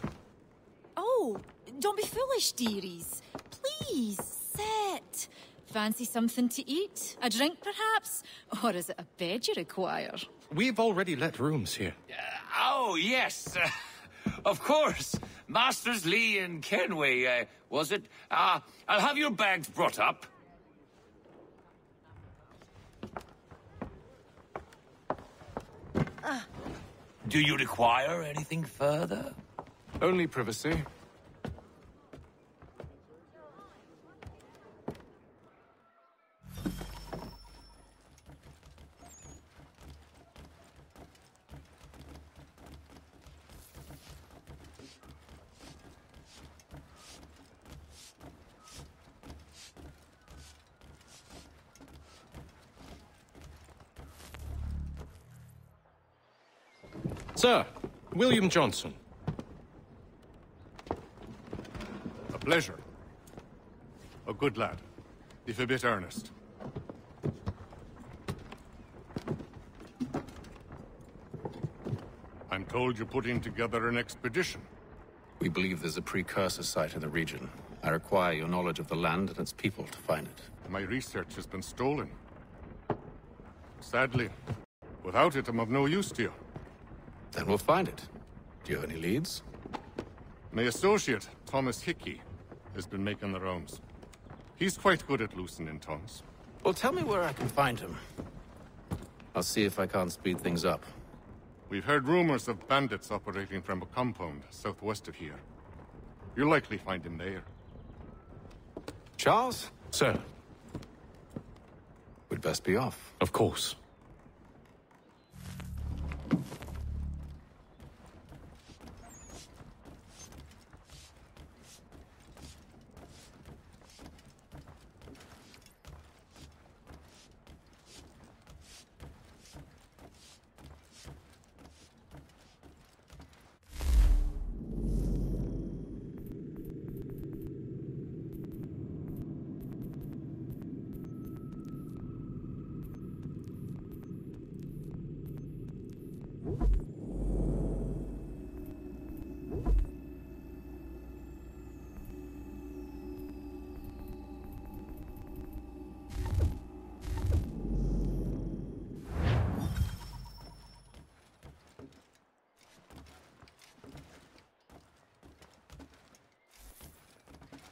Oh, don't be foolish, dearies. Please, sit. Fancy something to eat? A drink, perhaps? Or is it a bed you require?
We've already let rooms here.
Oh, yes. Of course. Masters Lee and Kenway, was it? I'll have your bags brought up. Do you require anything further?
Only privacy.
Sir, William Johnson.
A pleasure. A good lad, if a bit earnest. I'm told you're putting together an expedition.
We believe there's a precursor site in the region. I require your knowledge of the land and its people to find it.
My research has been stolen. Sadly, without it, I'm of no use to you.
Then we'll find it. Do you have any leads?
My associate, Thomas Hickey, has been making the rounds. He's quite good at loosening tongues.
Well, tell me where I can find him. I'll see if I can't speed things up.
We've heard rumors of bandits operating from a compound southwest of here. You'll likely find him there.
Charles?
Sir.
We'd best be off.
Of course.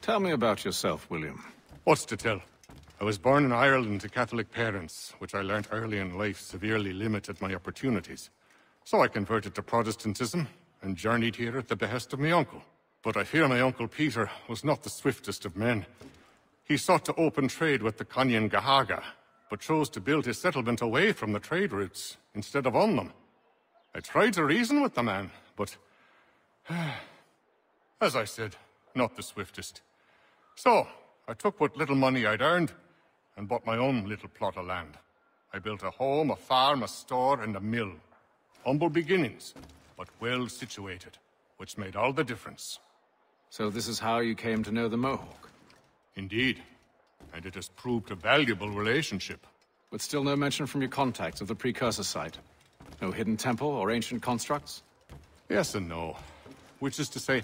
Tell me about yourself, William.
What's to tell? I was born in Ireland to Catholic parents, which I learnt early in life severely limited my opportunities. So I converted to Protestantism and journeyed here at the behest of my uncle. But I fear my uncle Peter was not the swiftest of men. He sought to open trade with the Conyan Gahaga, but chose to build his settlement away from the trade routes instead of on them. I tried to reason with the man, but... as I said, not the swiftest. So, I took what little money I'd earned and bought my own little plot of land. I built a home, a farm, a store, and a mill. Humble beginnings, but well situated, which made all the difference.
So this is how you came to know the Mohawk?
Indeed. And it has proved a valuable relationship.
But still no mention from your contacts of the precursor site? No hidden temple or ancient constructs?
Yes and no. Which is to say,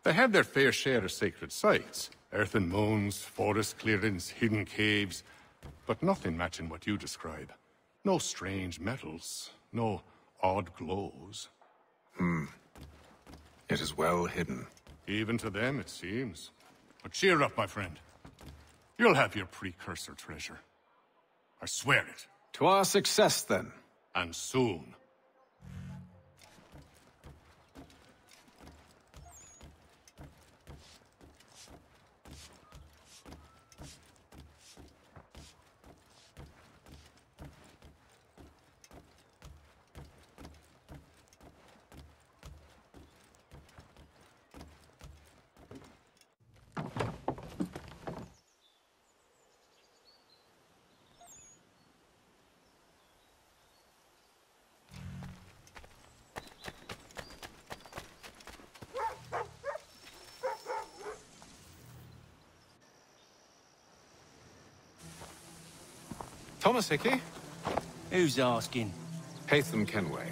they have their fair share of sacred sites. Earthen mounds, forest clearings, hidden caves. But nothing matching what you describe. No strange metals, no odd glows.
It is well hidden.
Even to them, it seems. But cheer up, my friend. You'll have your precursor treasure. I swear it.
To our success, then.
And soon.
Thomas Hickey?
Who's asking?
Haytham Kenway.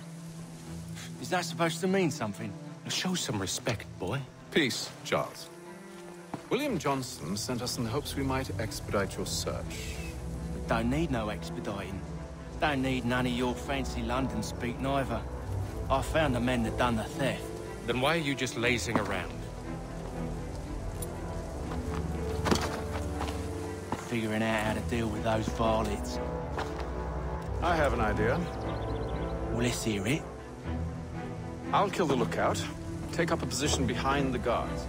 Is that supposed to mean something?
Show some respect, boy.
Peace, Charles. William Johnson sent us in the hopes we might expedite your search.
Don't need no expediting. Don't need none of your fancy London speak neither. I found the men that done the theft.
Then why are you just lazing around?
Figuring out how to deal with those varlets.
I have an idea.
Well, let's hear it.
I'll kill the lookout, take up a position behind the guards.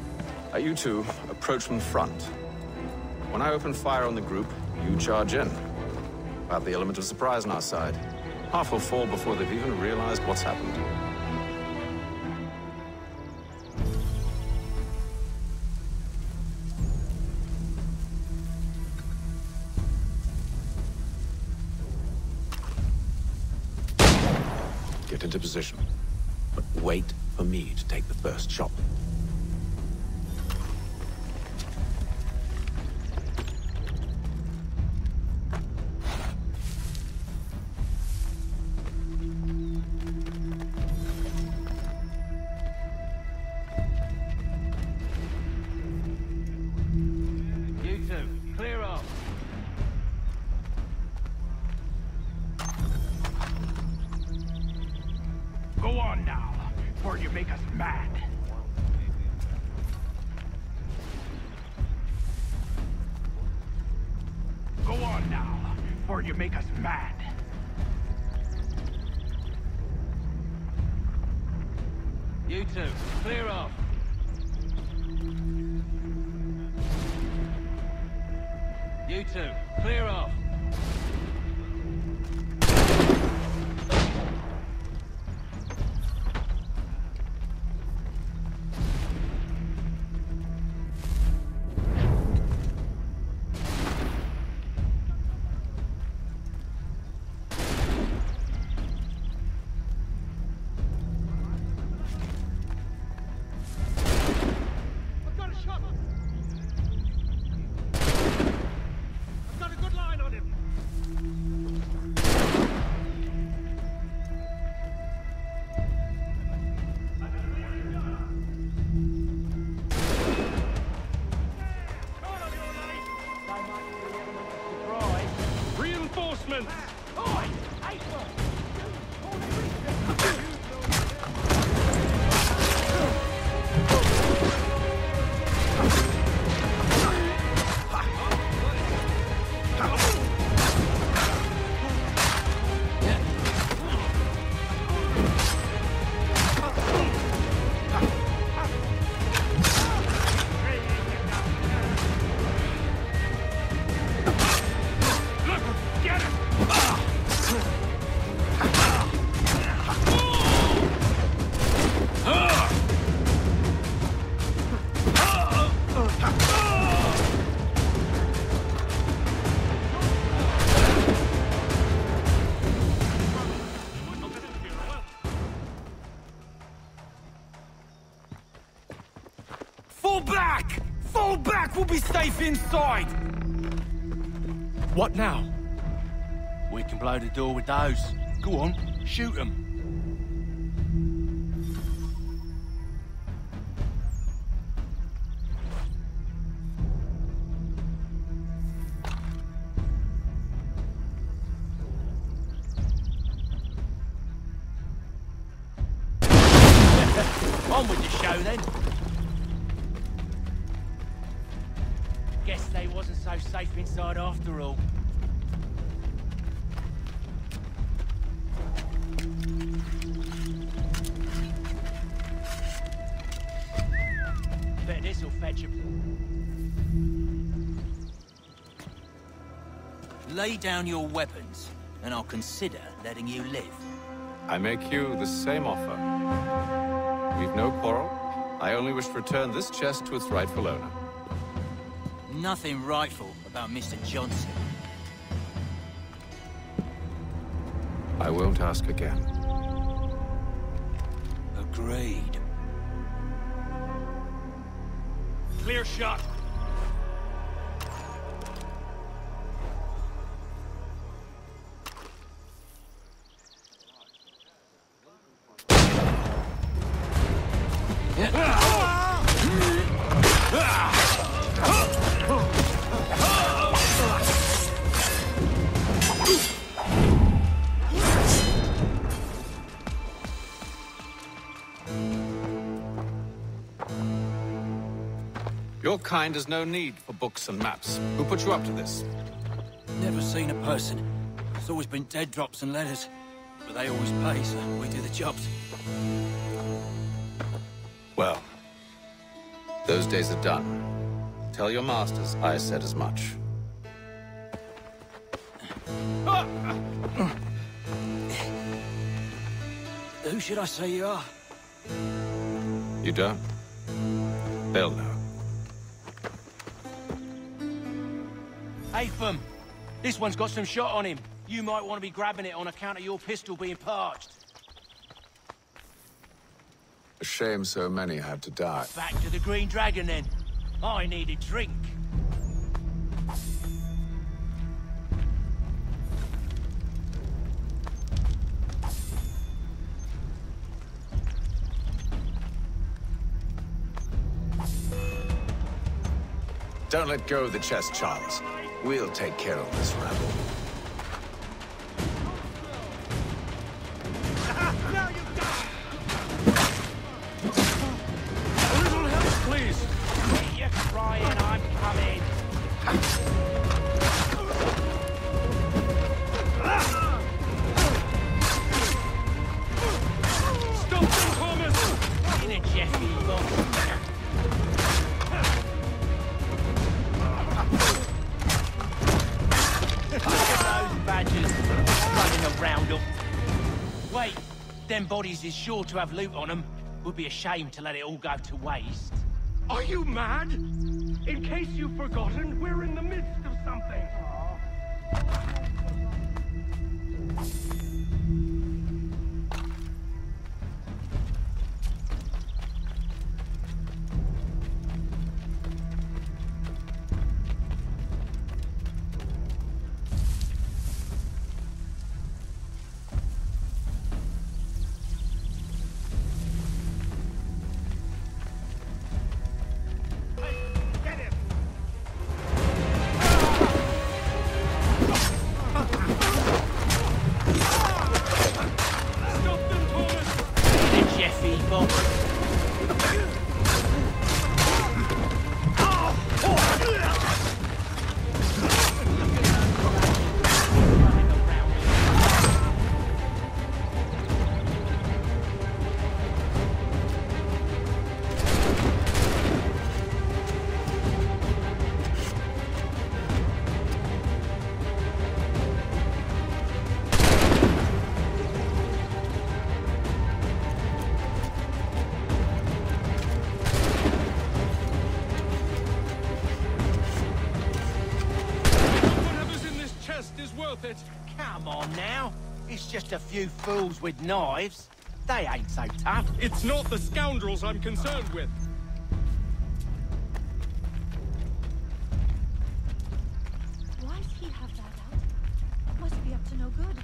You two approach from the front. When I open fire on the group, you charge in. We'll have the element of surprise on our side. Half will fall before they've even realized what's happened.
Get into position. But wait for me to take the first shot.
You two, clear off.
Go on now, before you make us mad. Go on now, before you make us mad.
You two, clear off. You two, clear off.
I've got a shot! I've got a good line on him!
Fall back! We'll be safe inside! What now? We can blow the door with those. Go on, shoot them. On with the show, then. Guess they wasn't so safe inside after all. Bet this'll fetch him.
Lay down your weapons, and I'll consider letting you live.
I make you the same offer. We've no quarrel. I only wish to return this chest to its rightful owner.
Nothing rightful about Mr. Johnson.
I won't ask again.
Agreed.
Clear shot.
Your kind has no need for books and maps. Who put you up to this?
Never seen a person. It's always been dead drops and letters. But they always pay, so we do the jobs.
Well, those days are done. Tell your masters I said as much.
Who should I say you are?
You don't? They'll know.
Apham, this one's got some shot on him. You might want to be grabbing it on account of your pistol being parched.
A shame so many had to die.
Back to the Green Dragon, then. I need a drink.
Don't let go of the chest, Charles. We'll take care of this rabble.
A little help, please.
You're crying, I'm coming.
Stop them, Thomas!
In a Jeffy box. Look at those badgers running a roundup. Wait, them bodies is sure to have loot on them. Would be a shame to let it all go to waste.
Are you mad? In case you've forgotten, we're in the midst of something.
Come on now. It's just a few fools with knives. They ain't so tough.
It's not the scoundrels I'm concerned with.
good.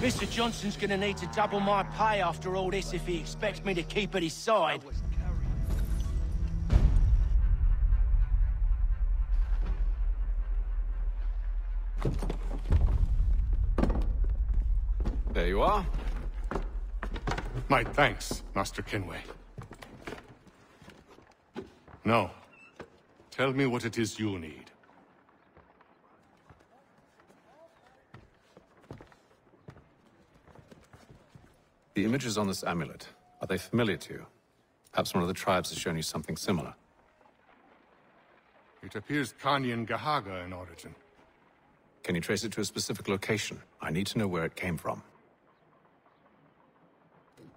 Mr. Johnson's gonna need to double my pay after all this if he expects me to keep at his side.
There you are.
My thanks, Master Kenway. Now, tell me what it is you need.
The images on this amulet, are they familiar to you? Perhaps one of the tribes has shown you something similar.
It appears Kanyan Gahaga in origin.
Can you trace it to a specific location? I need to know where it came from.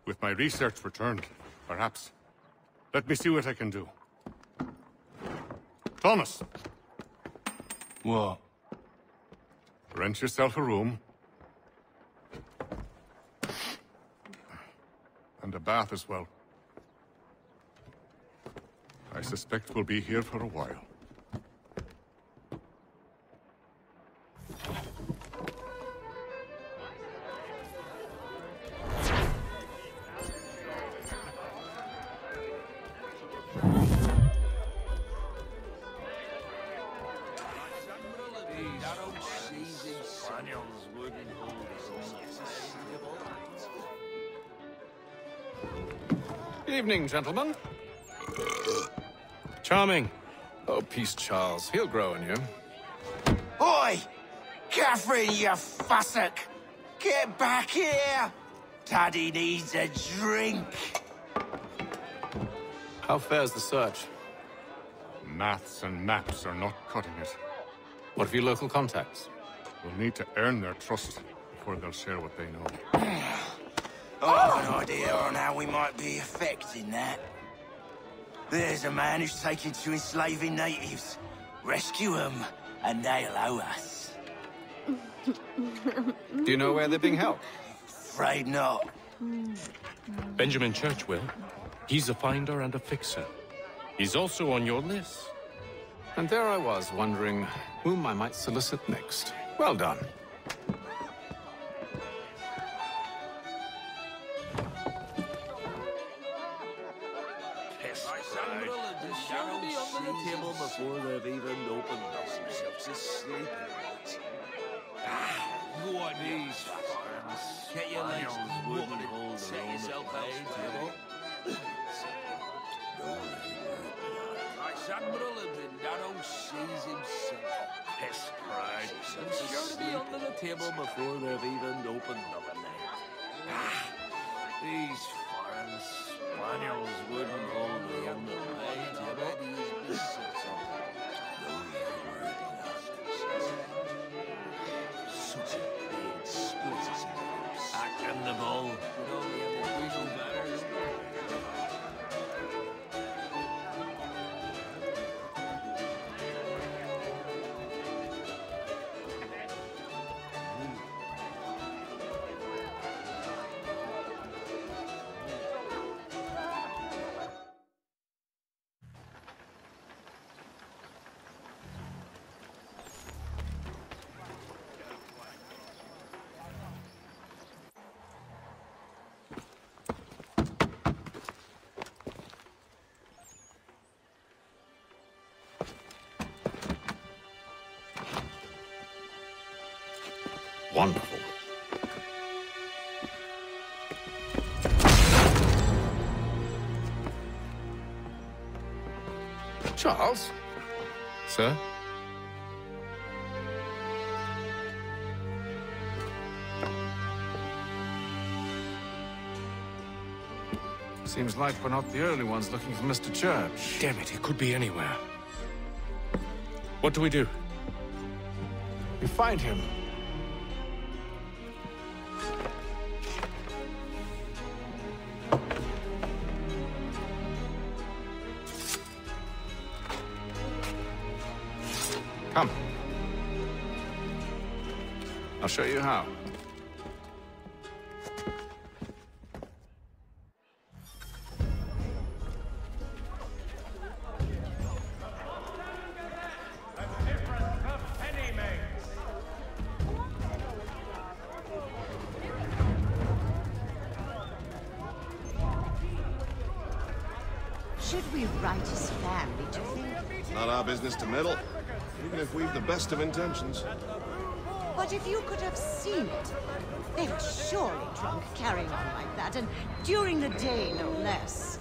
With my research returned, perhaps. Let me see what I can do. Thomas!
What?
Rent yourself a room. And a bath as well. I suspect we'll be here for a while.
Evening, gentlemen.
Charming.
Oh, peace, Charles. He'll grow on you.
Oi! Catherine, you fussock! Get back here! Daddy needs a drink!
How fares the search?
Maths and maps are not cutting it.
What of your local contacts?
We'll need to earn their trust before they'll share what they know.
I have an idea on how we might be affecting that. There's a man who's taken to enslaving natives. Rescue them, and they'll owe us.
Do you know where they're being held?
Afraid not.
Benjamin Churchwill. He's a finder and a fixer. He's also on your list.
And there I was, wondering whom I might solicit next. Well done.
Before they've even opened themselves asleep.
Go on, these. Get your legs. Set yourself out.
I'm sure to be under the table before they've even opened up a night. Ah, these foreign spaniels wouldn't hold their own at my table. Such a big splits back in the bowl. We know better.
Wonderful. Charles? Sir? Seems like we're not the early ones looking for Mr. Church.
Damn it, he could be anywhere. What do we do?
We find him. Come. I'll show you how.
Should we write his family to think?
Not our business to meddle, even if we've the best of intentions.
But if you could have seen it, they were surely drunk carrying on like that, and during the day, no less.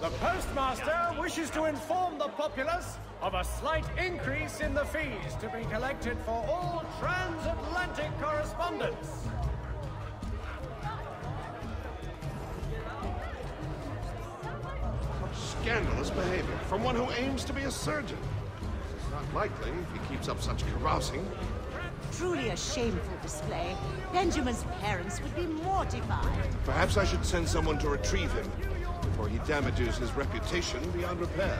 The postmaster wishes to inform the populace of a slight increase in the fees to be collected for all transatlantic correspondence.
Scandalous behavior from one who aims to be a surgeon. It's not likely if he keeps up such carousing.
Truly a shameful display. Benjamin's parents would be mortified.
Perhaps I should send someone to retrieve him before he damages his reputation beyond repair.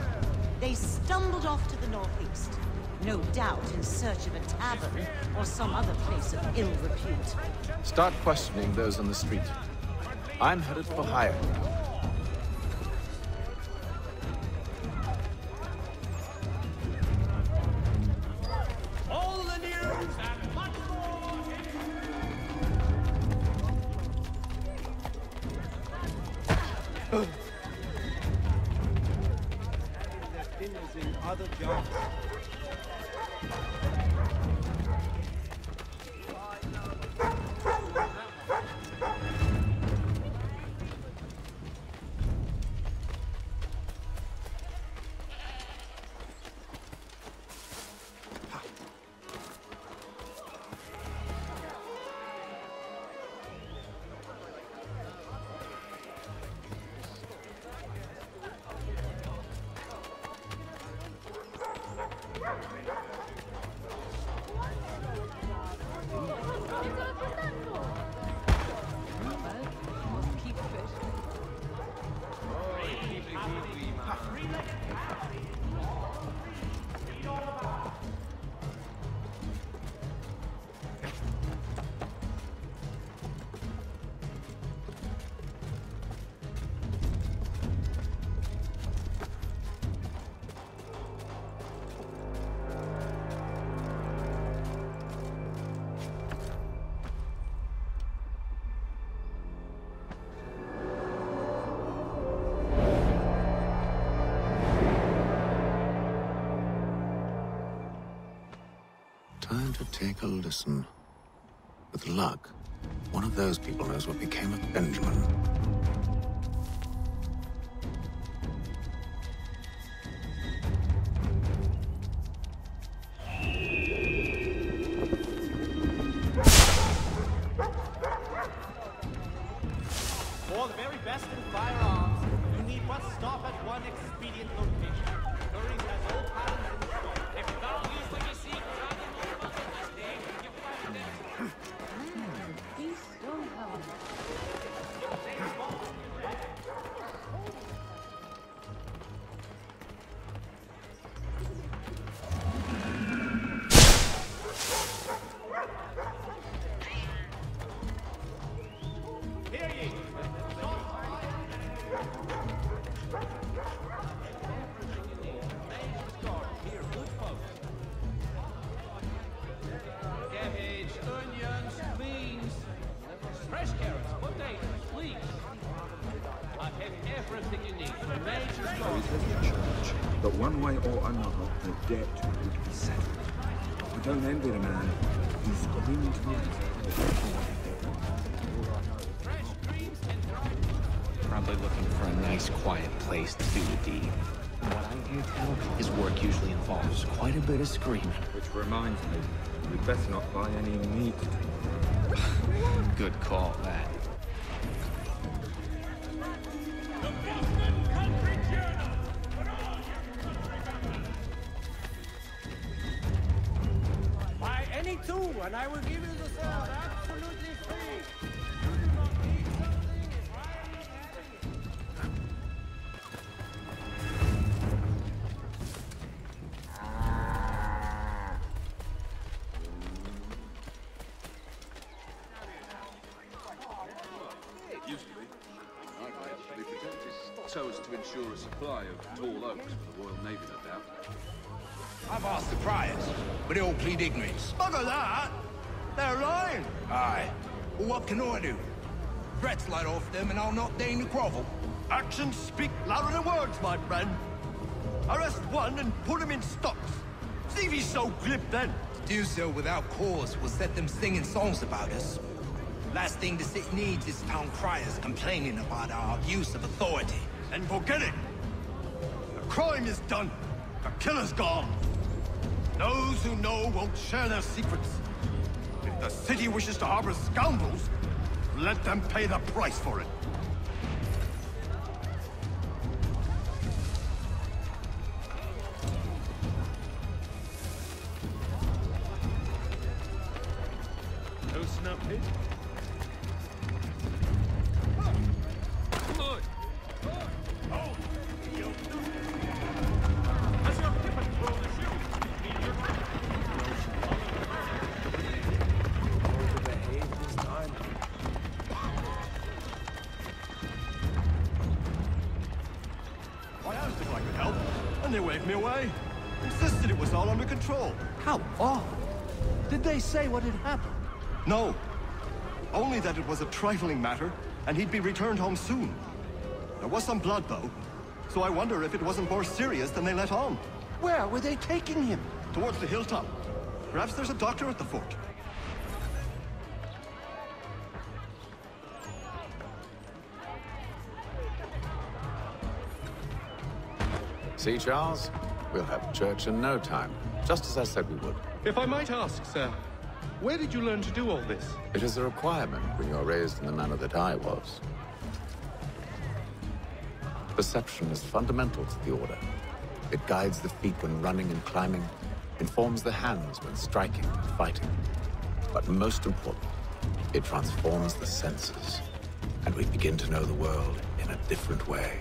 They stumbled off to the northeast, no doubt in search of a tavern or some other place of ill repute.
Start questioning those on the street. I'm headed for hire.
All the news and much more.
Dinners in other jobs.
Time to take a listen. With luck, one of those people knows what became of Benjamin.
For the very best in firearms, you need but stop at one expedient location. Curry's has all patterns in stock. If thou use what you seek,
These stone helmets.
Hear ye! Cabbage, onions, beans, fresh carrots, potatoes, leeks. I have everything you need for nature's
There
garden.
is a church, but one way or another, the debt would be settled. I don't envy the man who's going to
Probably looking for a nice, quiet place to do the deed. From what I hear tell, his work usually involves quite a bit of screaming.
Which reminds me, we'd better not buy any meat.
Good call, that.
Buy any two, and I will give you the sword absolutely free. You do not need something if I
It used to be. I actually protected, so as to ensure a supply of tall oaks for the Royal Navy, no doubt.
I've asked the priors, but they all plead ignorance.
Bugger that! They're lying!
Aye. Well, what can I do? Threats light off them and I'll not deign to grovel.
Actions speak louder than words, my friend. Arrest one and put him in stocks. See if he's so glib then.
To do so without cause will set them singing songs about us. Last thing the city needs is town criers complaining about our abuse of authority.
And forget it. The crime is done. The killer's gone. Those who know won't share their secrets. If the city wishes to harbor scoundrels, let them pay the price for it.
Loosen up, Pete. Good. Oh, you. Has your pippin thrown the shoe? Need your
Going to behave this time.
I asked if I could help, and they waved me away. Insisted it was all under control.
How odd. Did they say what had happened?
No. Only that it was a trifling matter, and he'd be returned home soon. There was some blood, though, so I wonder if it wasn't more serious than they let on.
Where were they taking him?
Towards the hilltop. Perhaps there's a doctor at the fort.
See, Charles? We'll have church in no time, just as I said we would.
If I might ask, sir, where did you learn to do all this?
It is a requirement when you're raised in the manner that I was. Perception is fundamental to the Order. It guides the feet when running and climbing, informs the hands when striking and fighting. But most important, it transforms the senses, and we begin to know the world in a different way.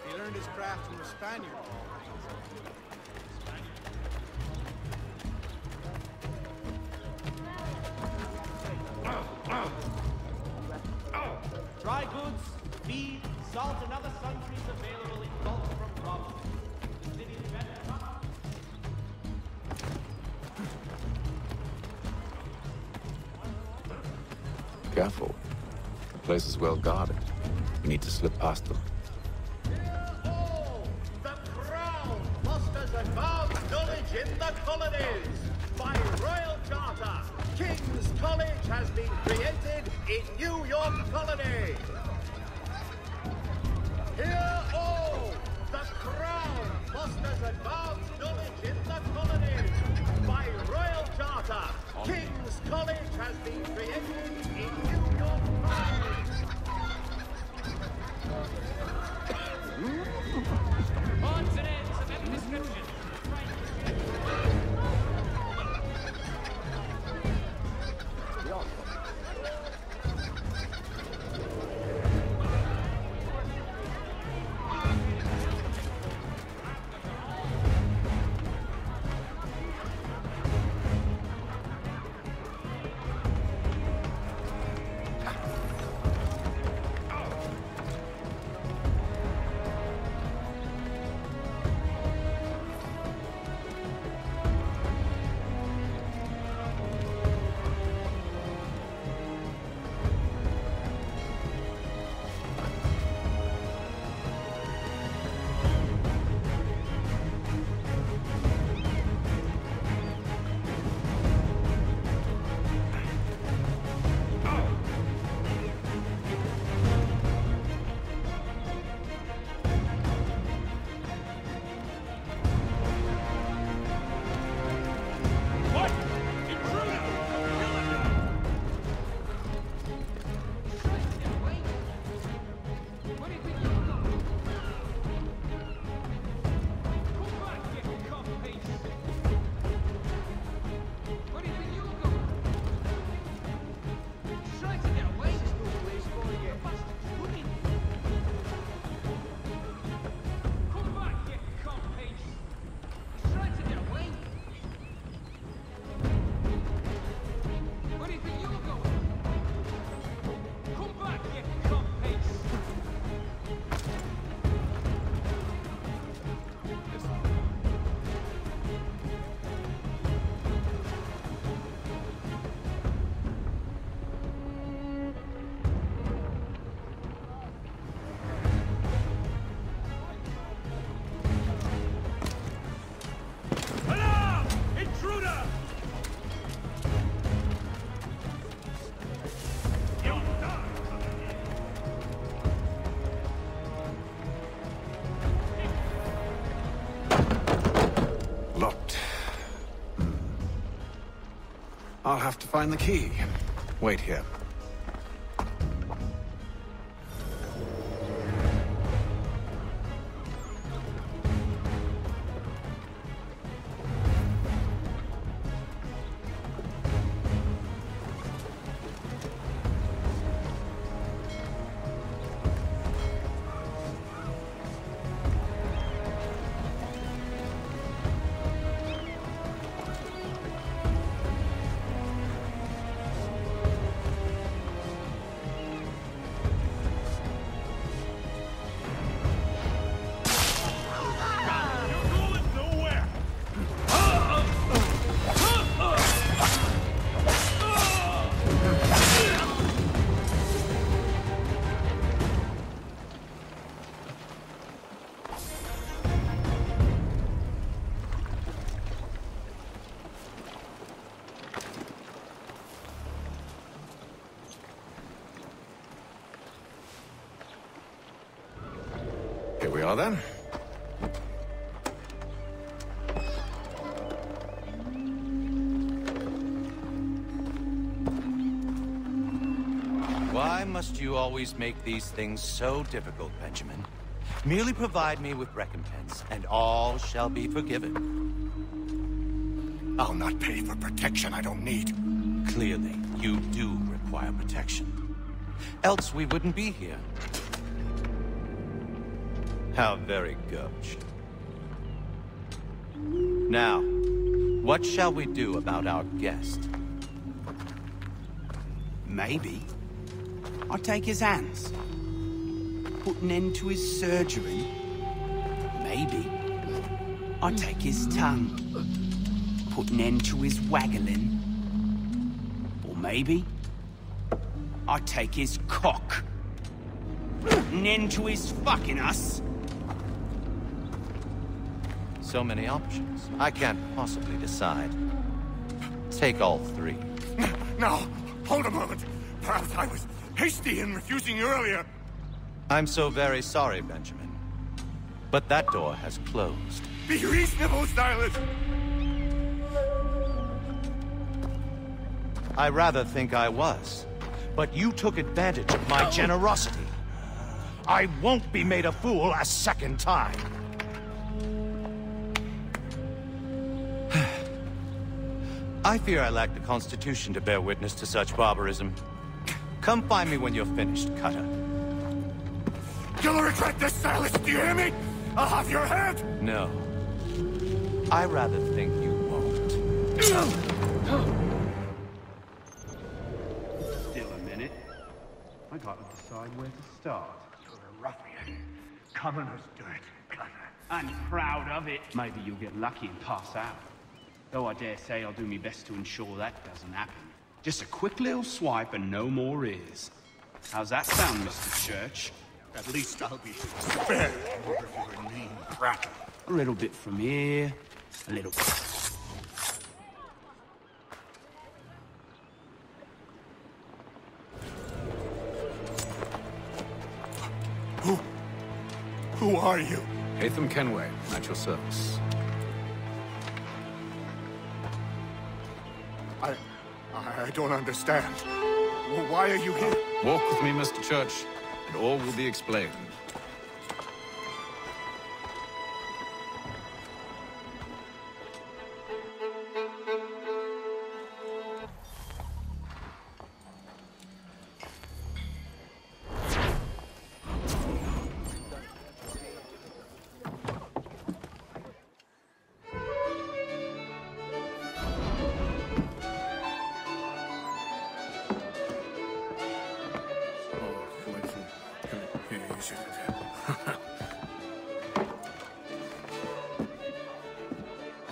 He learned his craft from the Spaniard.
Dry goods, feed, salt, and other sundries available in bulk from Robson. The city's best.
Careful. The place is well guarded. We need to slip past them.
The Crown fosters advanced knowledge in the colonies. By royal charter, King's College has been created in New York Colony. Hear all! The Crown fosters advanced knowledge in the colonies. By royal charter, King's College has been created in New York Colony.
Odds and ends of every description.
I'll have to find the key. Wait here. Here we are then.
Why must you always make these things so difficult, Benjamin? Merely provide me with recompense, and all shall be forgiven.
I'll not pay for protection I don't need.
Clearly, you do require protection. Else we wouldn't be here. How very gauche. Now, what shall we do about our guest?
Maybe I'll take his hands. Put an end to his surgery. Maybe I'll take his tongue. Put an end to his waggling. Or maybe I'll take his cock. Put an end to his fucking us.
So many options. I can't possibly decide. Take all three.
Now, hold a moment. Perhaps I was hasty in refusing you earlier.
I'm so very sorry, Benjamin. But that door has closed.
Be reasonable, Silas.
I rather think I was. But you took advantage of my generosity. I won't be made a fool a second time. I fear I lack the constitution to bear witness to such barbarism. Come find me when you're finished, Cutter.
You'll regret this, Silas, do you hear me? I'll have your head!
No. I rather think you won't.
Still a minute. I gotta decide where to start.
You're a ruffian. Commoner's dirt, Cutter.
I'm proud of it. Maybe you'll get lucky and pass out. Though I dare say I'll do my best to ensure that doesn't happen. Just a quick little swipe and no more is. How's that sound, Mr. Church?
At least I'll be spared more of your mean prattle.
A little bit from here, a little bit.
Who are you?
Hatham Kenway, at your service.
I don't understand. Why are you here?
Walk with me, Mr. Church, and all will be explained.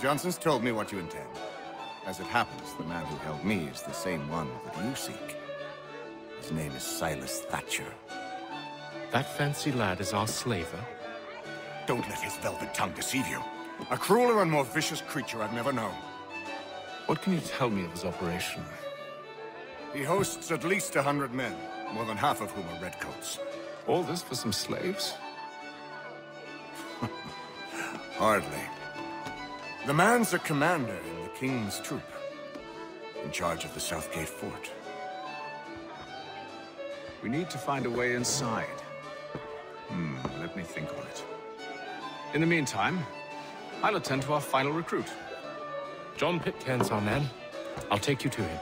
Johnson's told me what you intend. As it happens, the man who held me is the same one that you seek. His name is Silas Thatcher.
That fancy lad is our slaver?
Don't let his velvet tongue deceive you. A crueler and more vicious creature I've never known.
What can you tell me of his operation?
He hosts at least 100 men, more than half of whom are redcoats.
All this for some slaves?
Hardly. The man's a commander in the King's troop, in charge of the Southgate Fort.
We need to find a way inside. Let me think on it. In the meantime, I'll attend to our final recruit.
John Pitcairn's our man. I'll take you to him.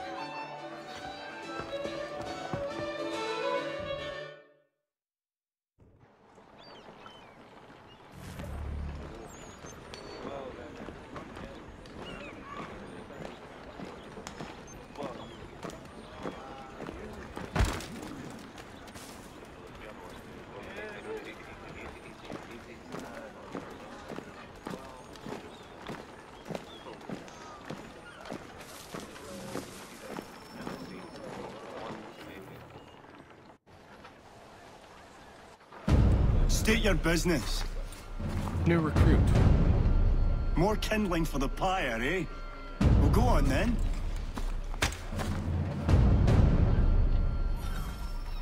State your business.
New recruit.
More kindling for the pyre, eh? Well, go on then.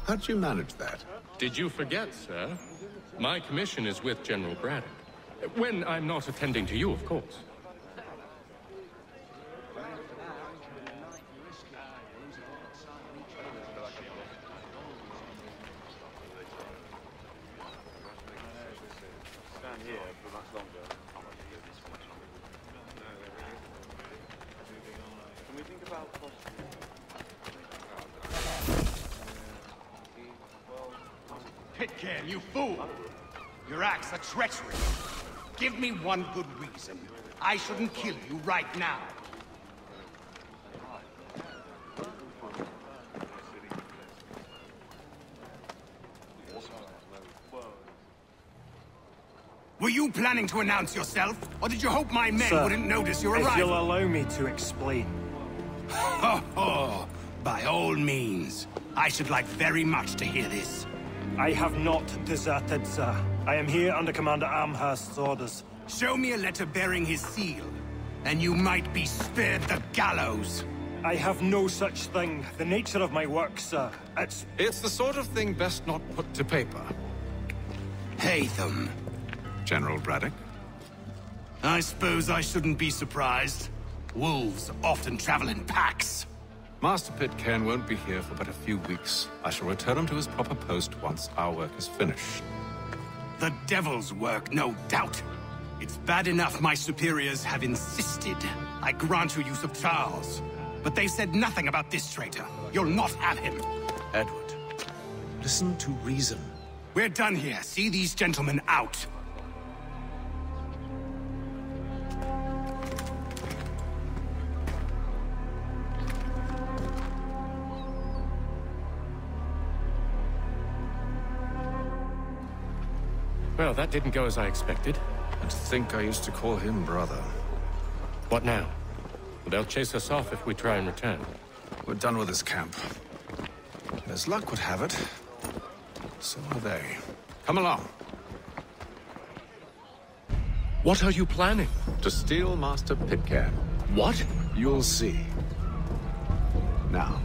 How did you manage that?
Did you forget, sir? My commission is with General Braddock. When I'm not attending to you, of course.
Pitcairn, you fool!
Your acts are treachery. Give me one good reason. I shouldn't kill you right now. Were you planning to announce yourself, or did you hope my men
Sir,
wouldn't notice your
if
arrival?
you'll allow me to explain.
Oh, by all means. I should like very much to hear this.
I have not deserted, sir. I am here under Commander Amherst's orders.
Show me a letter bearing his seal, and you might be spared the gallows.
I have no such thing. The nature of my work, sir,
It's the sort of thing best not put to paper.
Hatham.
General Braddock?
I suppose I shouldn't be surprised. Wolves often travel in packs.
Master Pitcairn won't be here for but a few weeks. I shall return him to his proper post once our work is finished.
The devil's work, no doubt. It's bad enough my superiors have insisted I grant you use of Charles. But they've said nothing about this traitor. You'll not have him.
Edward, listen to reason.
We're done here. See these gentlemen out.
Well, that didn't go as I expected.
And to think I used to call him brother.
What now? They'll chase us off if we try and return.
We're done with this camp. As luck would have it, so are they. Come along.
What are you planning?
To steal Master Pitcairn.
What?
You'll see. Now,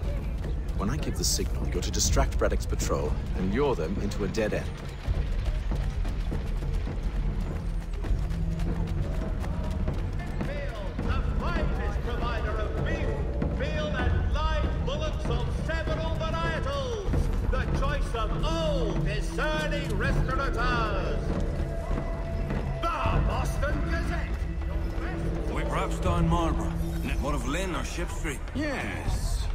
when I give the signal, you're to distract Braddock's patrol and lure them into a dead end.
Discerning restaurateurs. The Boston Gazette.
We perhaps down Marlborough, Netmore of Lynn or Ship Street.
Yes.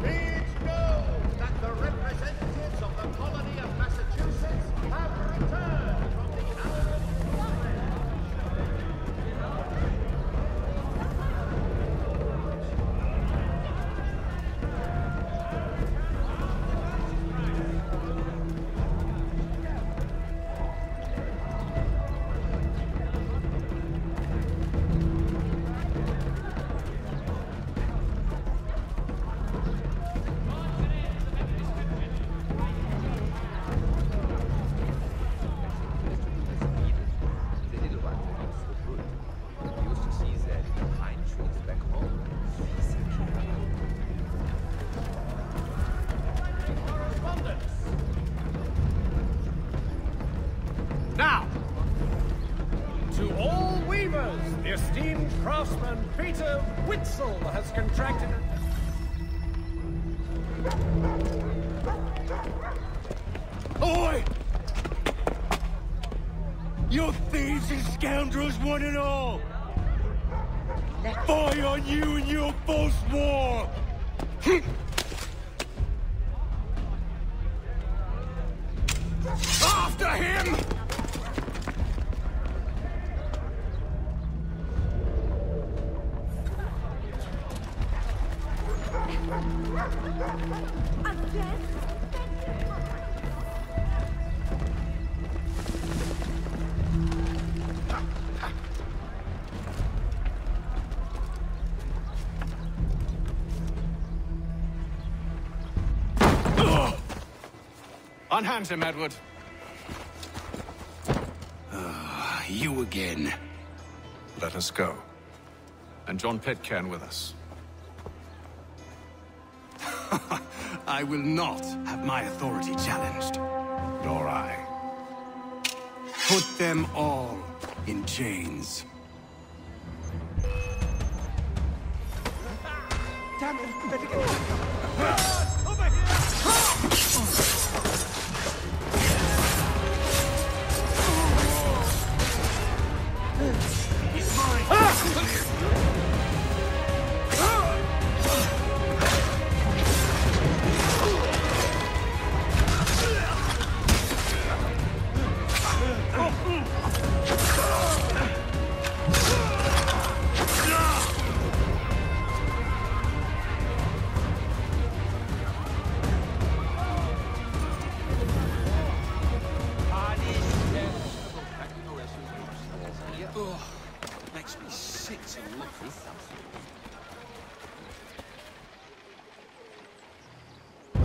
It's known that the representatives of the colony of Massachusetts have returned from the Allied
Now, to all weavers, the esteemed craftsman Peter Witzel has contracted...
Oi! You thieves and scoundrels, one and all! Fie on you and your false war! After him!
Unhand him, Edward.
You again.
Let us go. And John Pitcairn with us.
I will not have my authority challenged.
Nor I.
Put them all in chains.
Damn it! Better get back! Over here!
He's mine!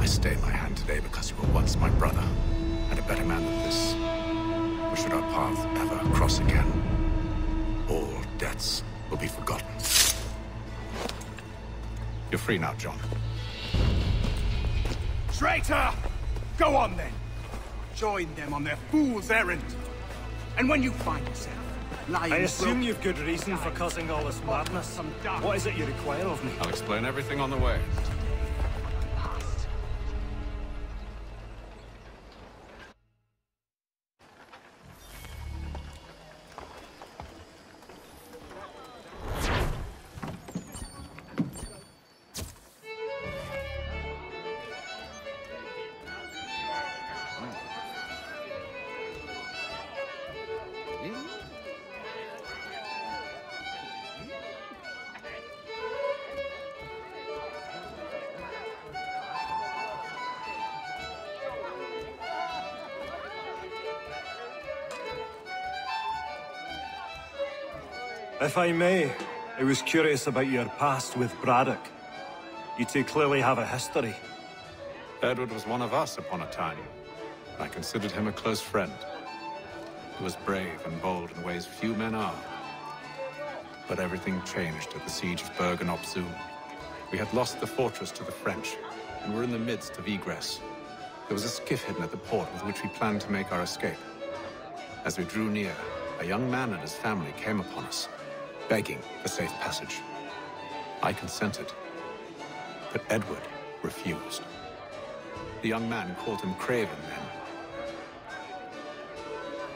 I stay my hand today because you were once my brother, and a better man than this. Or should our paths ever cross again, all debts will be forgotten. You're free now, John.
Traitor! Go on then. Join them on their fool's errand. And when you find yourself lying...
I assume you've good reason for causing all this madness. What is it you require of me?
I'll explain everything on the way.
If I may, I was curious about your past with Braddock. You two clearly have a history.
Edward was one of us upon a time. I considered him a close friend. He was brave and bold in ways few men are. But everything changed at the siege of Bergen-op-Zoom. We had lost the fortress to the French, and were in the midst of egress. There was a skiff hidden at the port with which we planned to make our escape. As we drew near, a young man and his family came upon us, begging for safe passage. I consented, but Edward refused. The young man called him Craven then.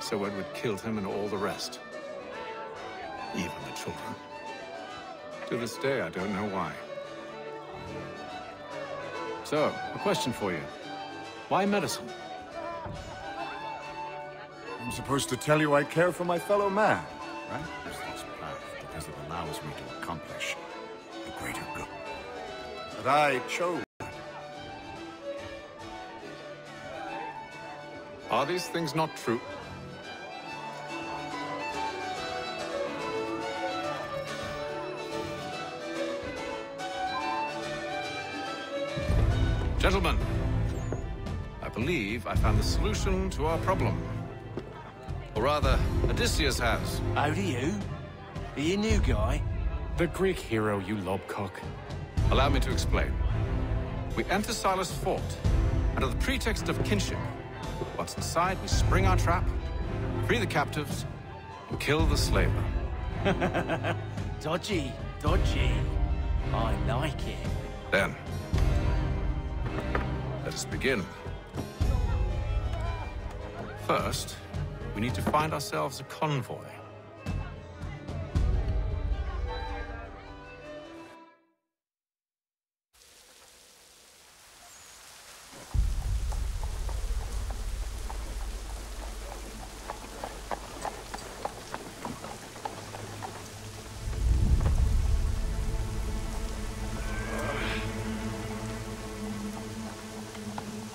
So Edward killed him and all the rest, even the children. To this day, I don't know why.
So, a question for you. Why medicine?
I'm supposed to tell you I care for my fellow man, right? There's this path because it allows me to accomplish a greater good. But I chose.
Are these things not true? Gentlemen, I believe I found the solution to our problem. Or rather, Odysseus has.
How do you? Are you a new guy?
The Greek hero, you lobcock.
Allow me to explain. We enter Silas' fort, under the pretext of kinship. Once inside, we spring our trap, free the captives, and kill the slaver.
Dodgy, dodgy. I like it.
Then, let us begin. First, we need to find ourselves a convoy.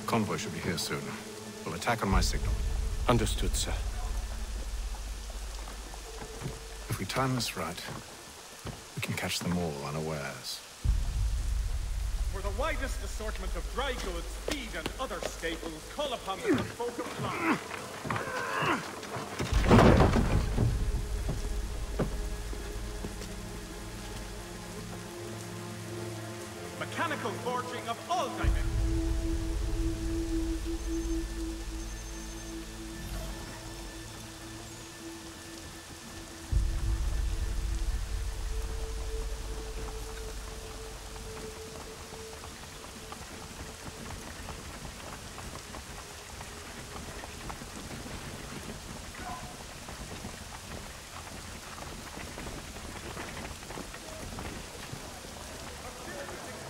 Convoy should be here soon. We'll attack on my signal.
Understood, sir.
If we time this right, we can catch them all unawares.
For the widest assortment of dry goods, feed, and other staples, call upon the good folk of Clyde. Mechanical forging of all dimensions.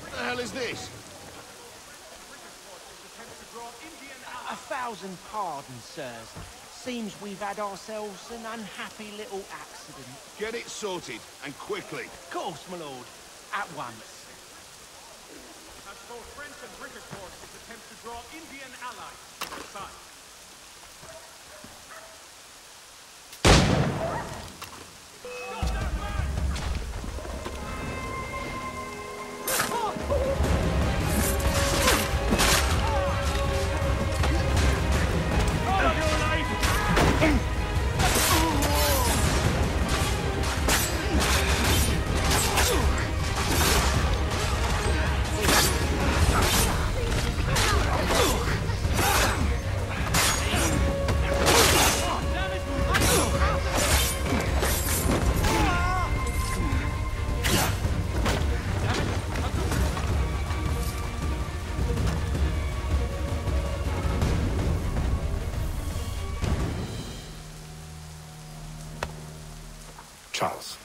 What the hell is this?
1,000 pardons, sirs. Seems we've had ourselves an unhappy little accident.
Get it sorted, and quickly.
Of course, my lord. At once.
As both French and British forces attempt to draw Indian allies to their side.
Charles,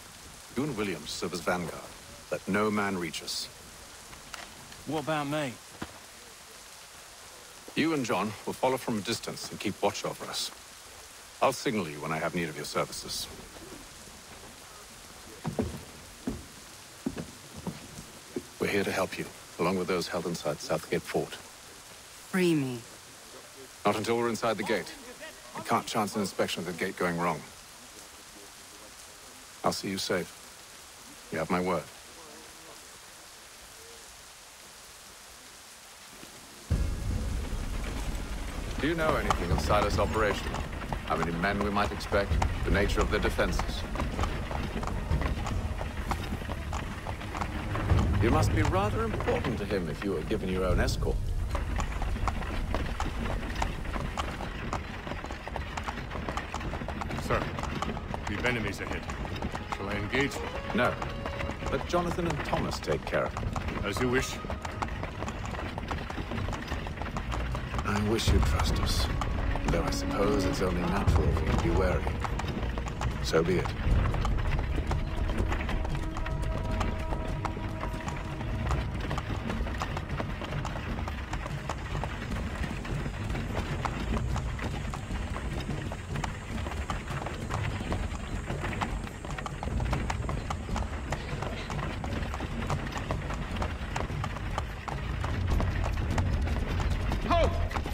you and William serve as vanguard. Let no man reach us.
What about me?
You and John will follow from a distance and keep watch over us. I'll signal you when I have need of your services. We're here to help you, along with those held inside Southgate Fort.
Free me.
Not until we're inside the gate. We can't chance an inspection of the gate going wrong. I'll see you safe. You have my word. Do you know anything of Silas' operation? How many men we might expect? The nature of their defenses? You must be rather important to him if you were given your own escort.
Sir, we've enemies ahead. Shall I engage them?
No. Let Jonathan and Thomas take care of it.
As you wish.
I wish you'd trust us. Though I suppose it's only natural for you to be wary. So be it.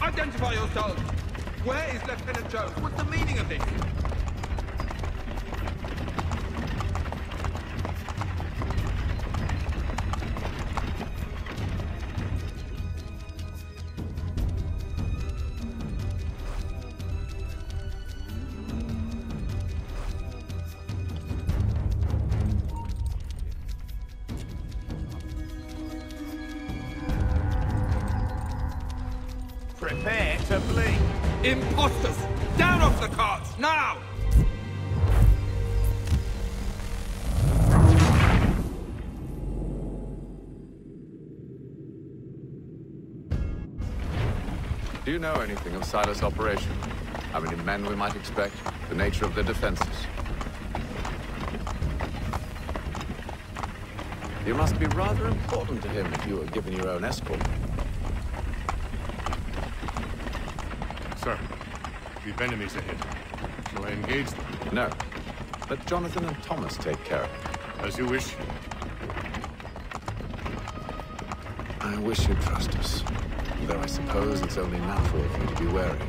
Identify yourselves! Where is Lieutenant Jones? What's the meaning of this?
Prepare to bleed.
Imposters! Down off the carts, now!
Do you know anything of Silas' operation? How many men we might expect? The nature of their defenses? You must be rather important to him if you were given your own escort.
Sir, we've enemies ahead. Shall I engage them?
No. Let Jonathan and Thomas take care of it.
As you wish.
I wish you'd trust us. Though I suppose it's only natural for you to be wary.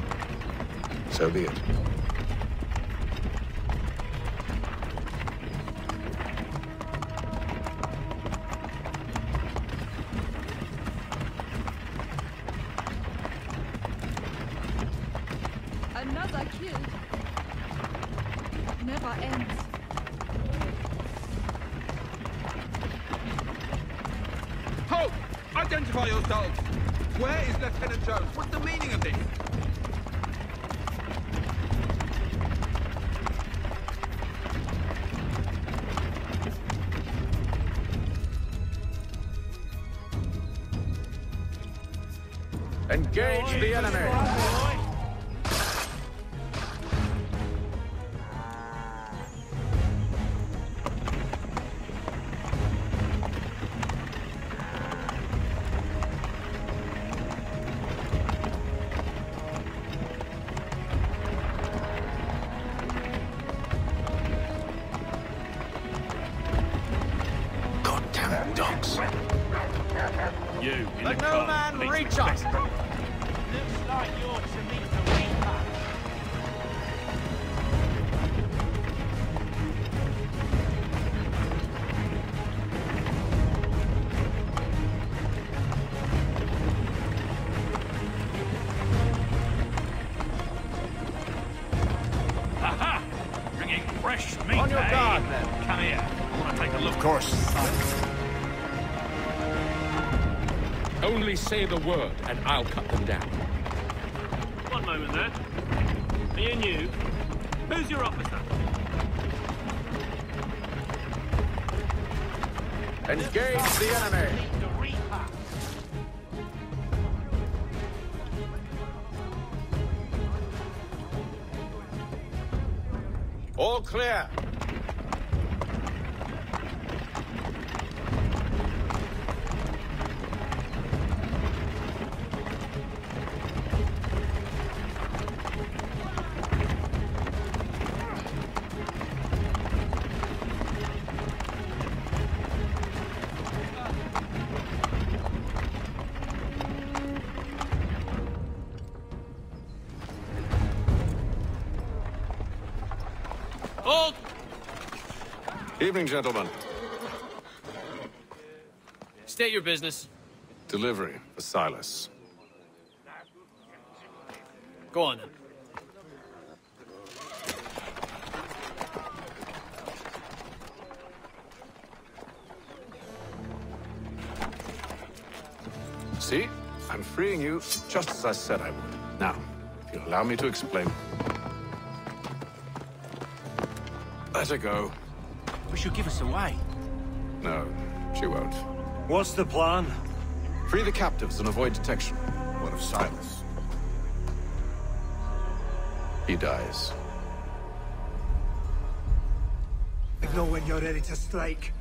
So be it.
Another kill never ends.
Halt! Identify yourselves! Where is Lieutenant Jones? What's the meaning of this?
Engage the enemy! Goddamn dogs.
You, in
Let
the
no
car,
man
please
reach
respect
us.
them.
Looks like you're to meet the Reaper.
Aha! Bringing fresh meat.
On your
eh?
guard, then.
Come here. I want to take a look.
Of course.
Only say the word, and I'll cut them down.
One moment there. Are you new? Who's your officer?
Engage the enemy!
Meet the Reaper.
All clear.
Hold!
Evening, gentlemen.
State your business.
Delivery for Silas.
Go on, then.
See? I'm freeing you just as I said I would. Now, if you'll allow me to explain. Let her go.
But she'll give us away.
No, she won't.
What's the plan?
Free the captives and avoid detection.
What of Silas?
He dies.
Know when you're ready to strike.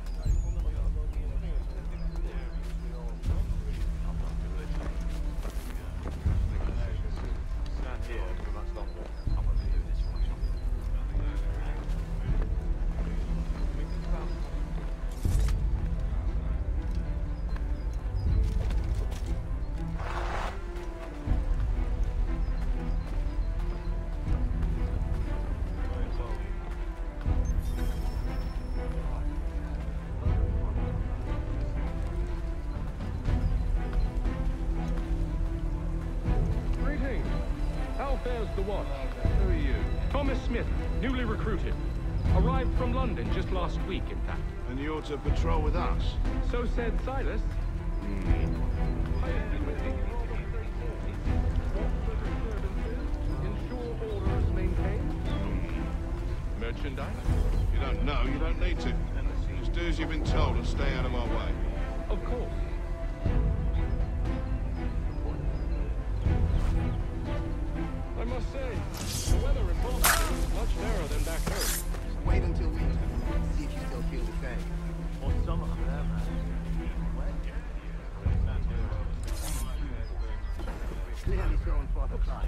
The watch. Who are you? Thomas Smith, newly recruited. Arrived from London just last week, in fact.
And you're to patrol with us?
So said Silas. Ensure order is maintained. Merchandise?
You don't know, you don't need to. Just do as you've been told and stay out of my way.
Of course. I must say, the weather in Boston is much fairer than back home.
Wait until winter. See if you still feel the same.
Or summer, for that matter.
Clearly throwing forth a cry.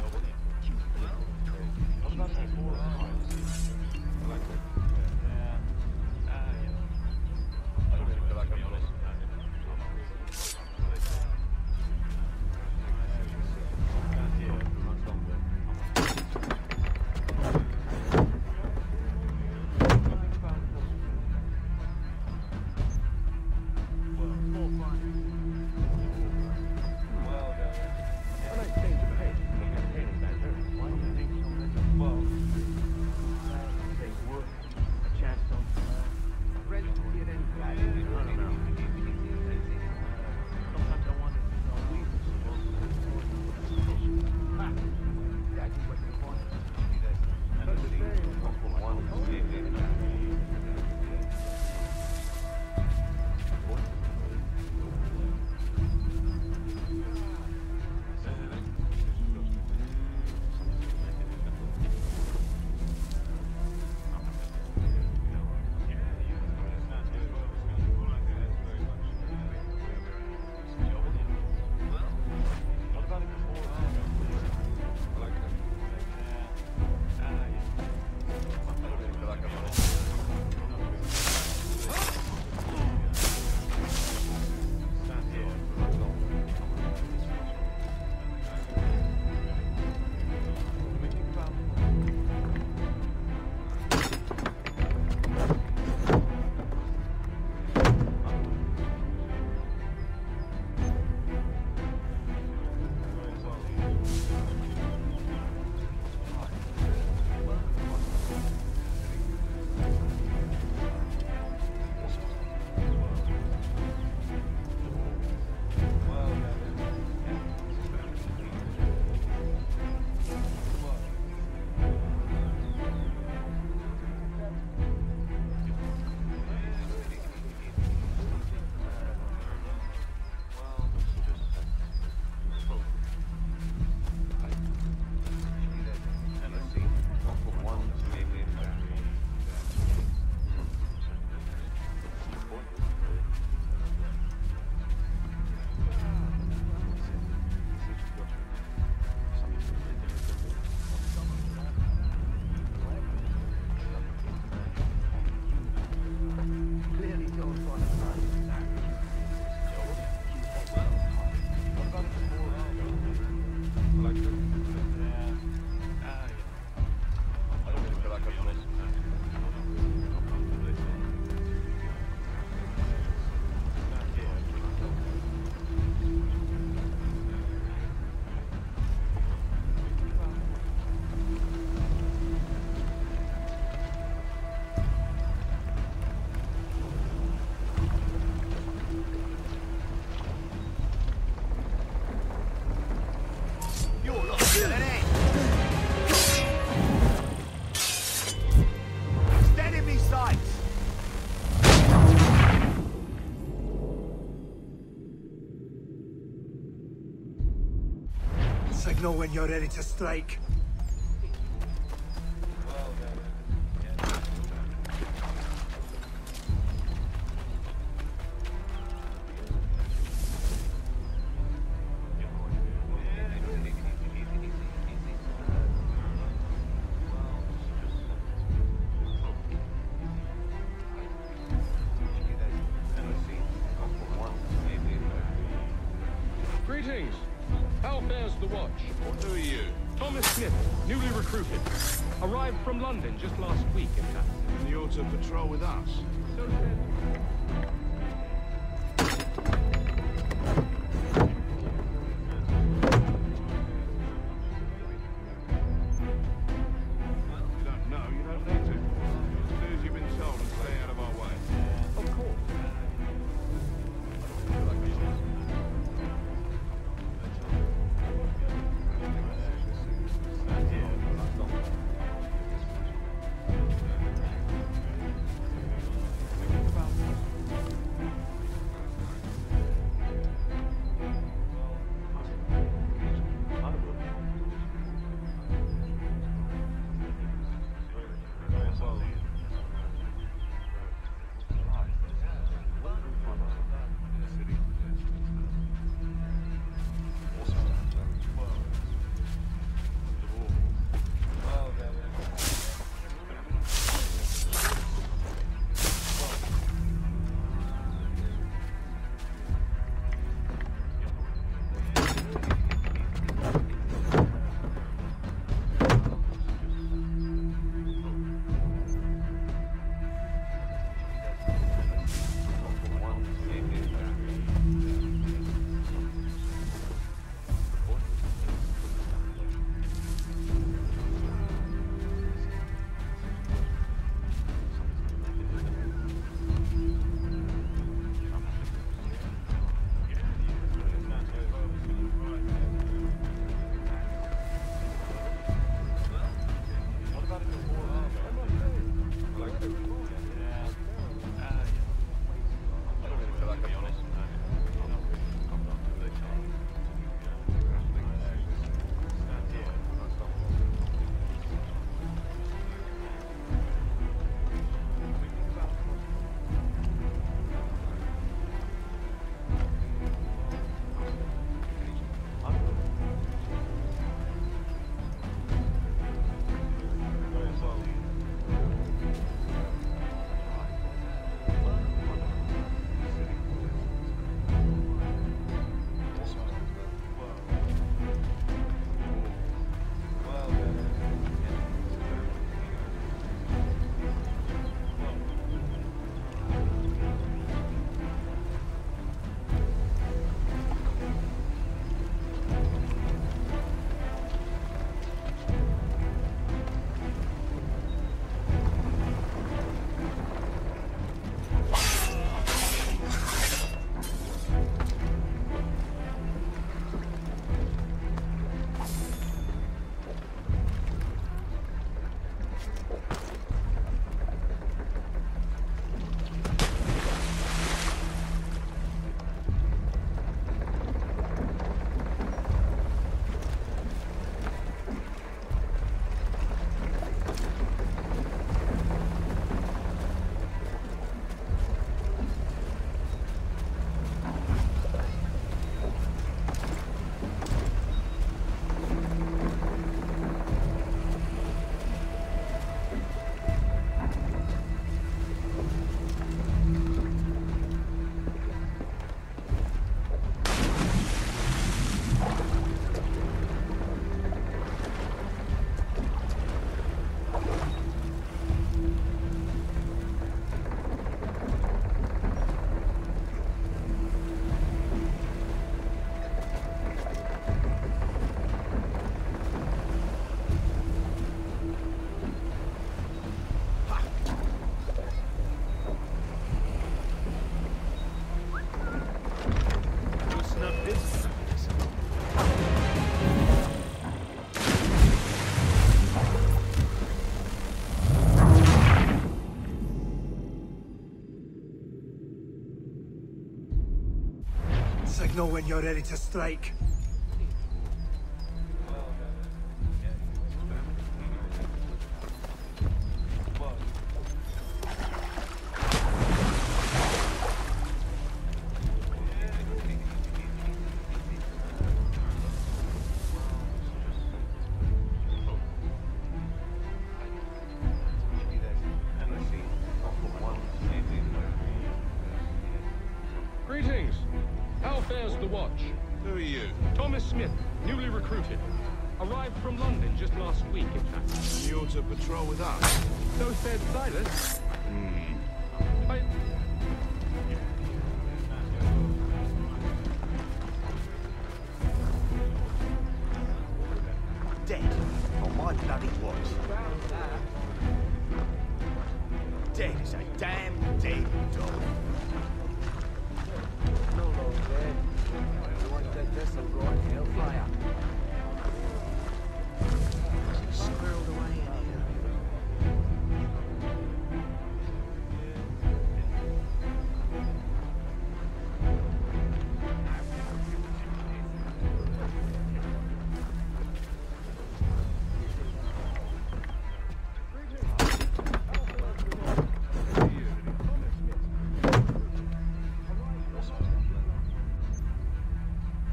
Signal when you're ready to strike.
Greetings. How fares the watch?
Who are you?
Thomas Smith, newly recruited. Arrived from London just last week, in fact.
And you're to patrol with us?
So said.
You don't know, you don't need to. Just do as you've been told and stay out of our way.
Of course.
Signal when you're ready to strike.
watch.
Who are you?
Thomas Smith, newly recruited. Arrived from London just last week, in fact.
And you're to patrol with us?
So said Silas.
Dead on my bloody watch. Dead as a damn dead dog.
No, dead. You want that vessel going hellfire.
Squirreled away in here.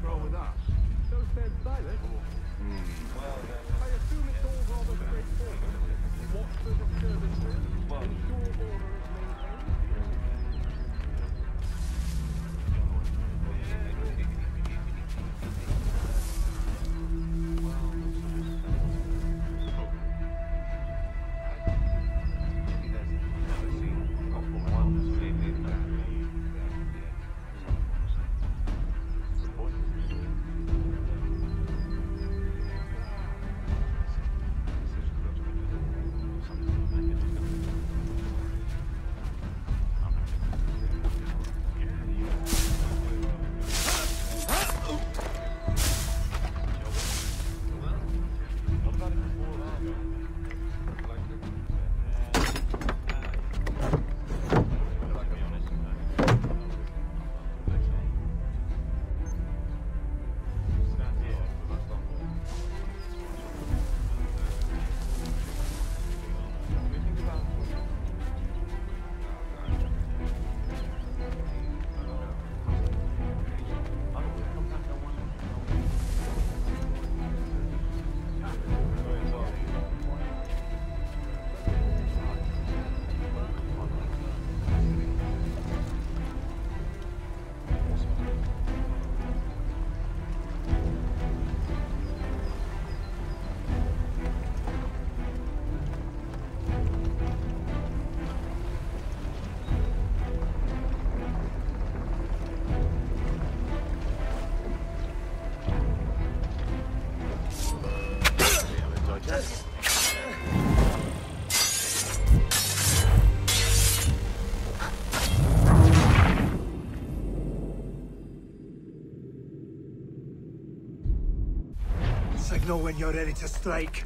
Patrol with us?
So said Silas. I assume it's all rather straightforward. Watch for disturbances, ensure order is maintained.
Signal when you're ready to strike.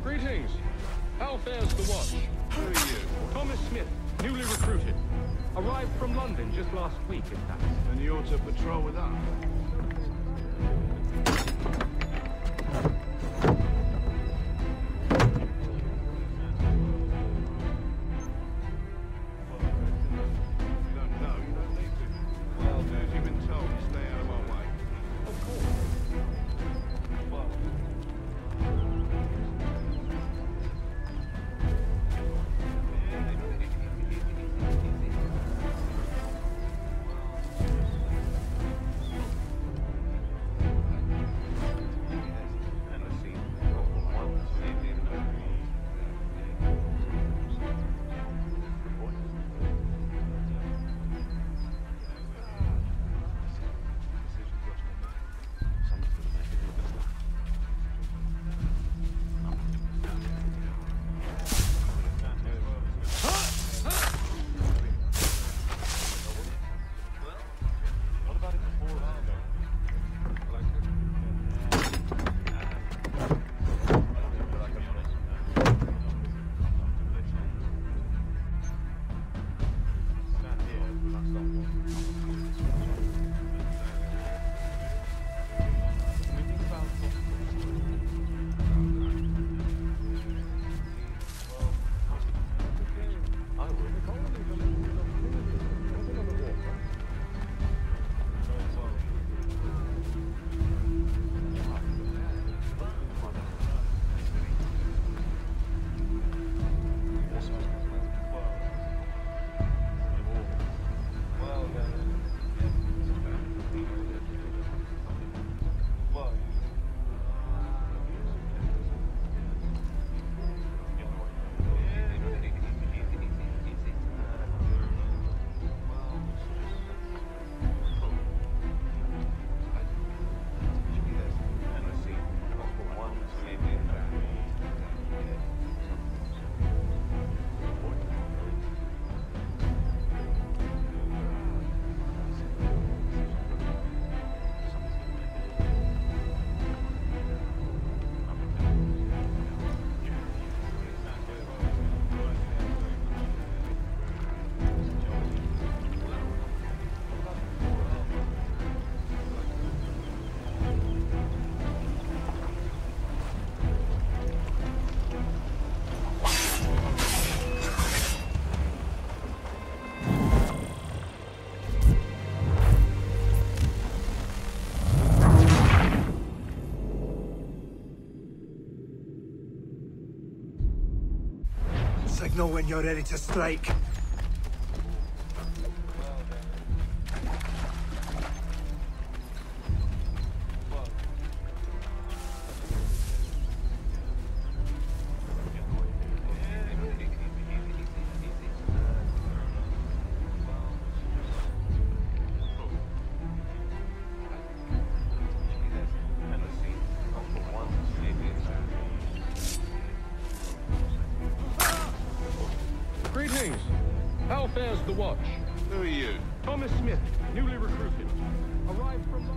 Greetings. How fares the watch?
Who are you?
Thomas Smith, newly recruited. Arrived from London just last week, in fact.
And you're to patrol with us?
Signal when you're ready to strike.
Greetings. How fares the watch?
Who are you?
Thomas Smith, newly recruited. Arrived from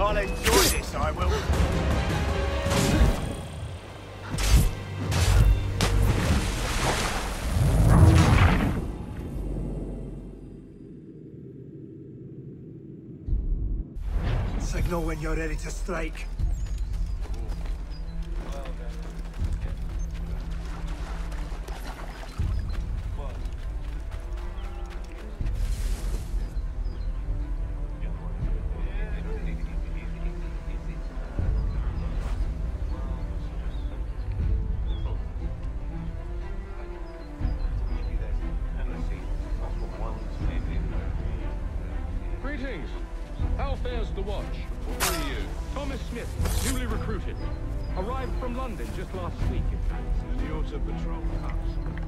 I'll enjoy this, I will.
Signal when you're ready to strike.
Greetings. How fares the watch?
Who are you?
Thomas Smith, newly recruited. Arrived from London just last week, in fact.
And you're to patrol cups.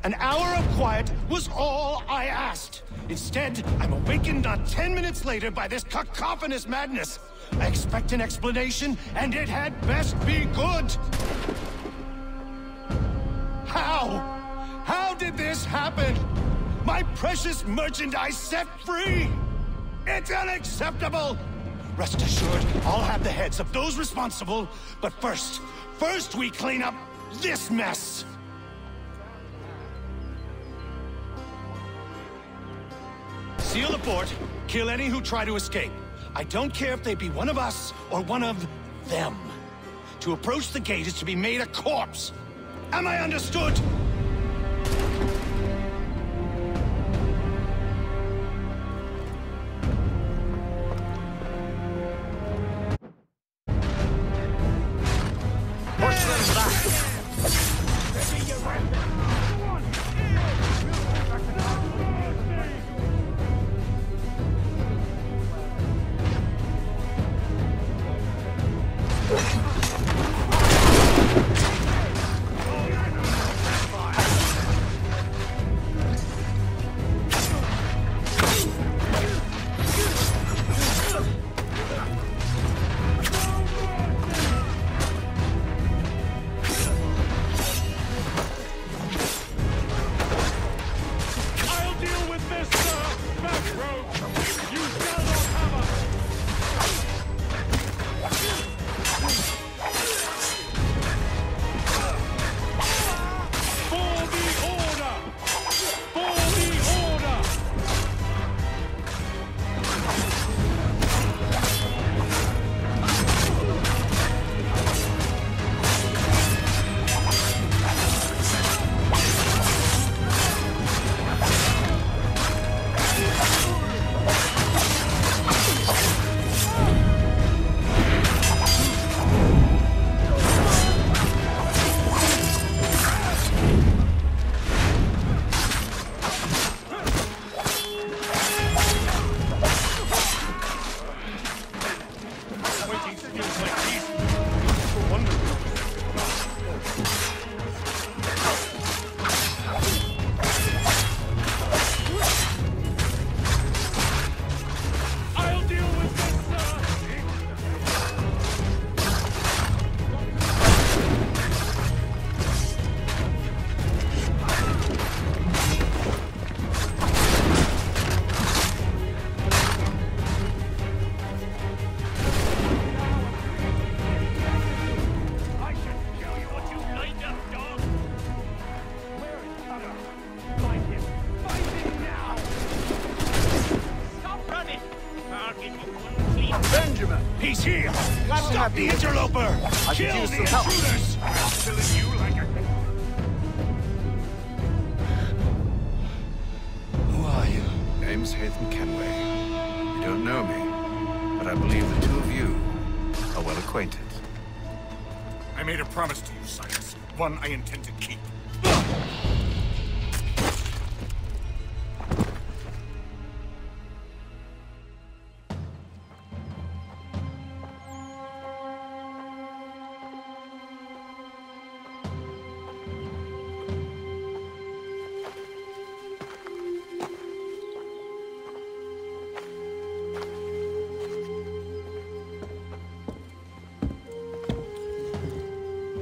An hour of quiet was all I asked. Instead, I'm awakened not 10 minutes later by this cacophonous madness. I expect an explanation, and it had best be good. How? How did this happen? My precious merchandise set free? It's unacceptable! Rest assured, I'll have the heads of those responsible, but first we clean up this mess! Seal the fort, kill any who try to escape. I don't care if they be one of us or one of them. To approach the gate is to be made a corpse. Am I understood? He's here! Stop the interloper! Kill the intruders! I'm killing you like a...
Who are you? Name's Haytham Kenway. You don't know me, but I believe the two of you are well acquainted.
I made a promise to you, Silas. One I intend to keep.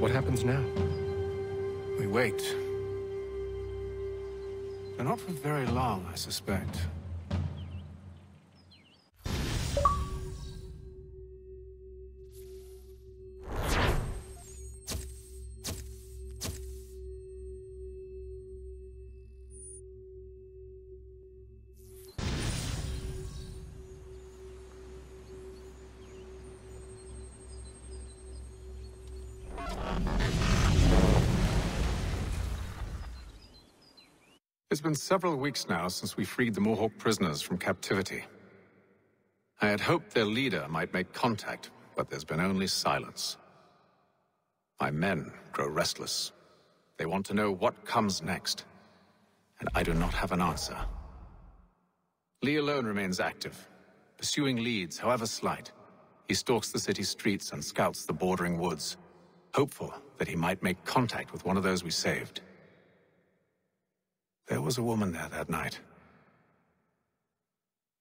What happens now?
We wait. But not for very long, I suspect. It's been several weeks now since we freed the Mohawk prisoners from captivity. I had hoped their leader might make contact, but there's been only silence. My men grow restless. They want to know what comes next, and I do not have an answer. Lee alone remains active, pursuing leads, however slight. He stalks the city streets and scouts the bordering woods, hopeful that he might make contact with one of those we saved. There was a woman there that night.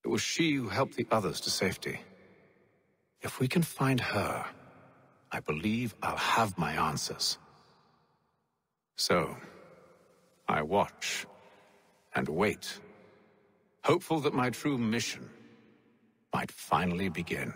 It was she who helped the others to safety. If we can find her, I believe I'll have my answers. So, I watch and wait, hopeful that my true mission might finally begin.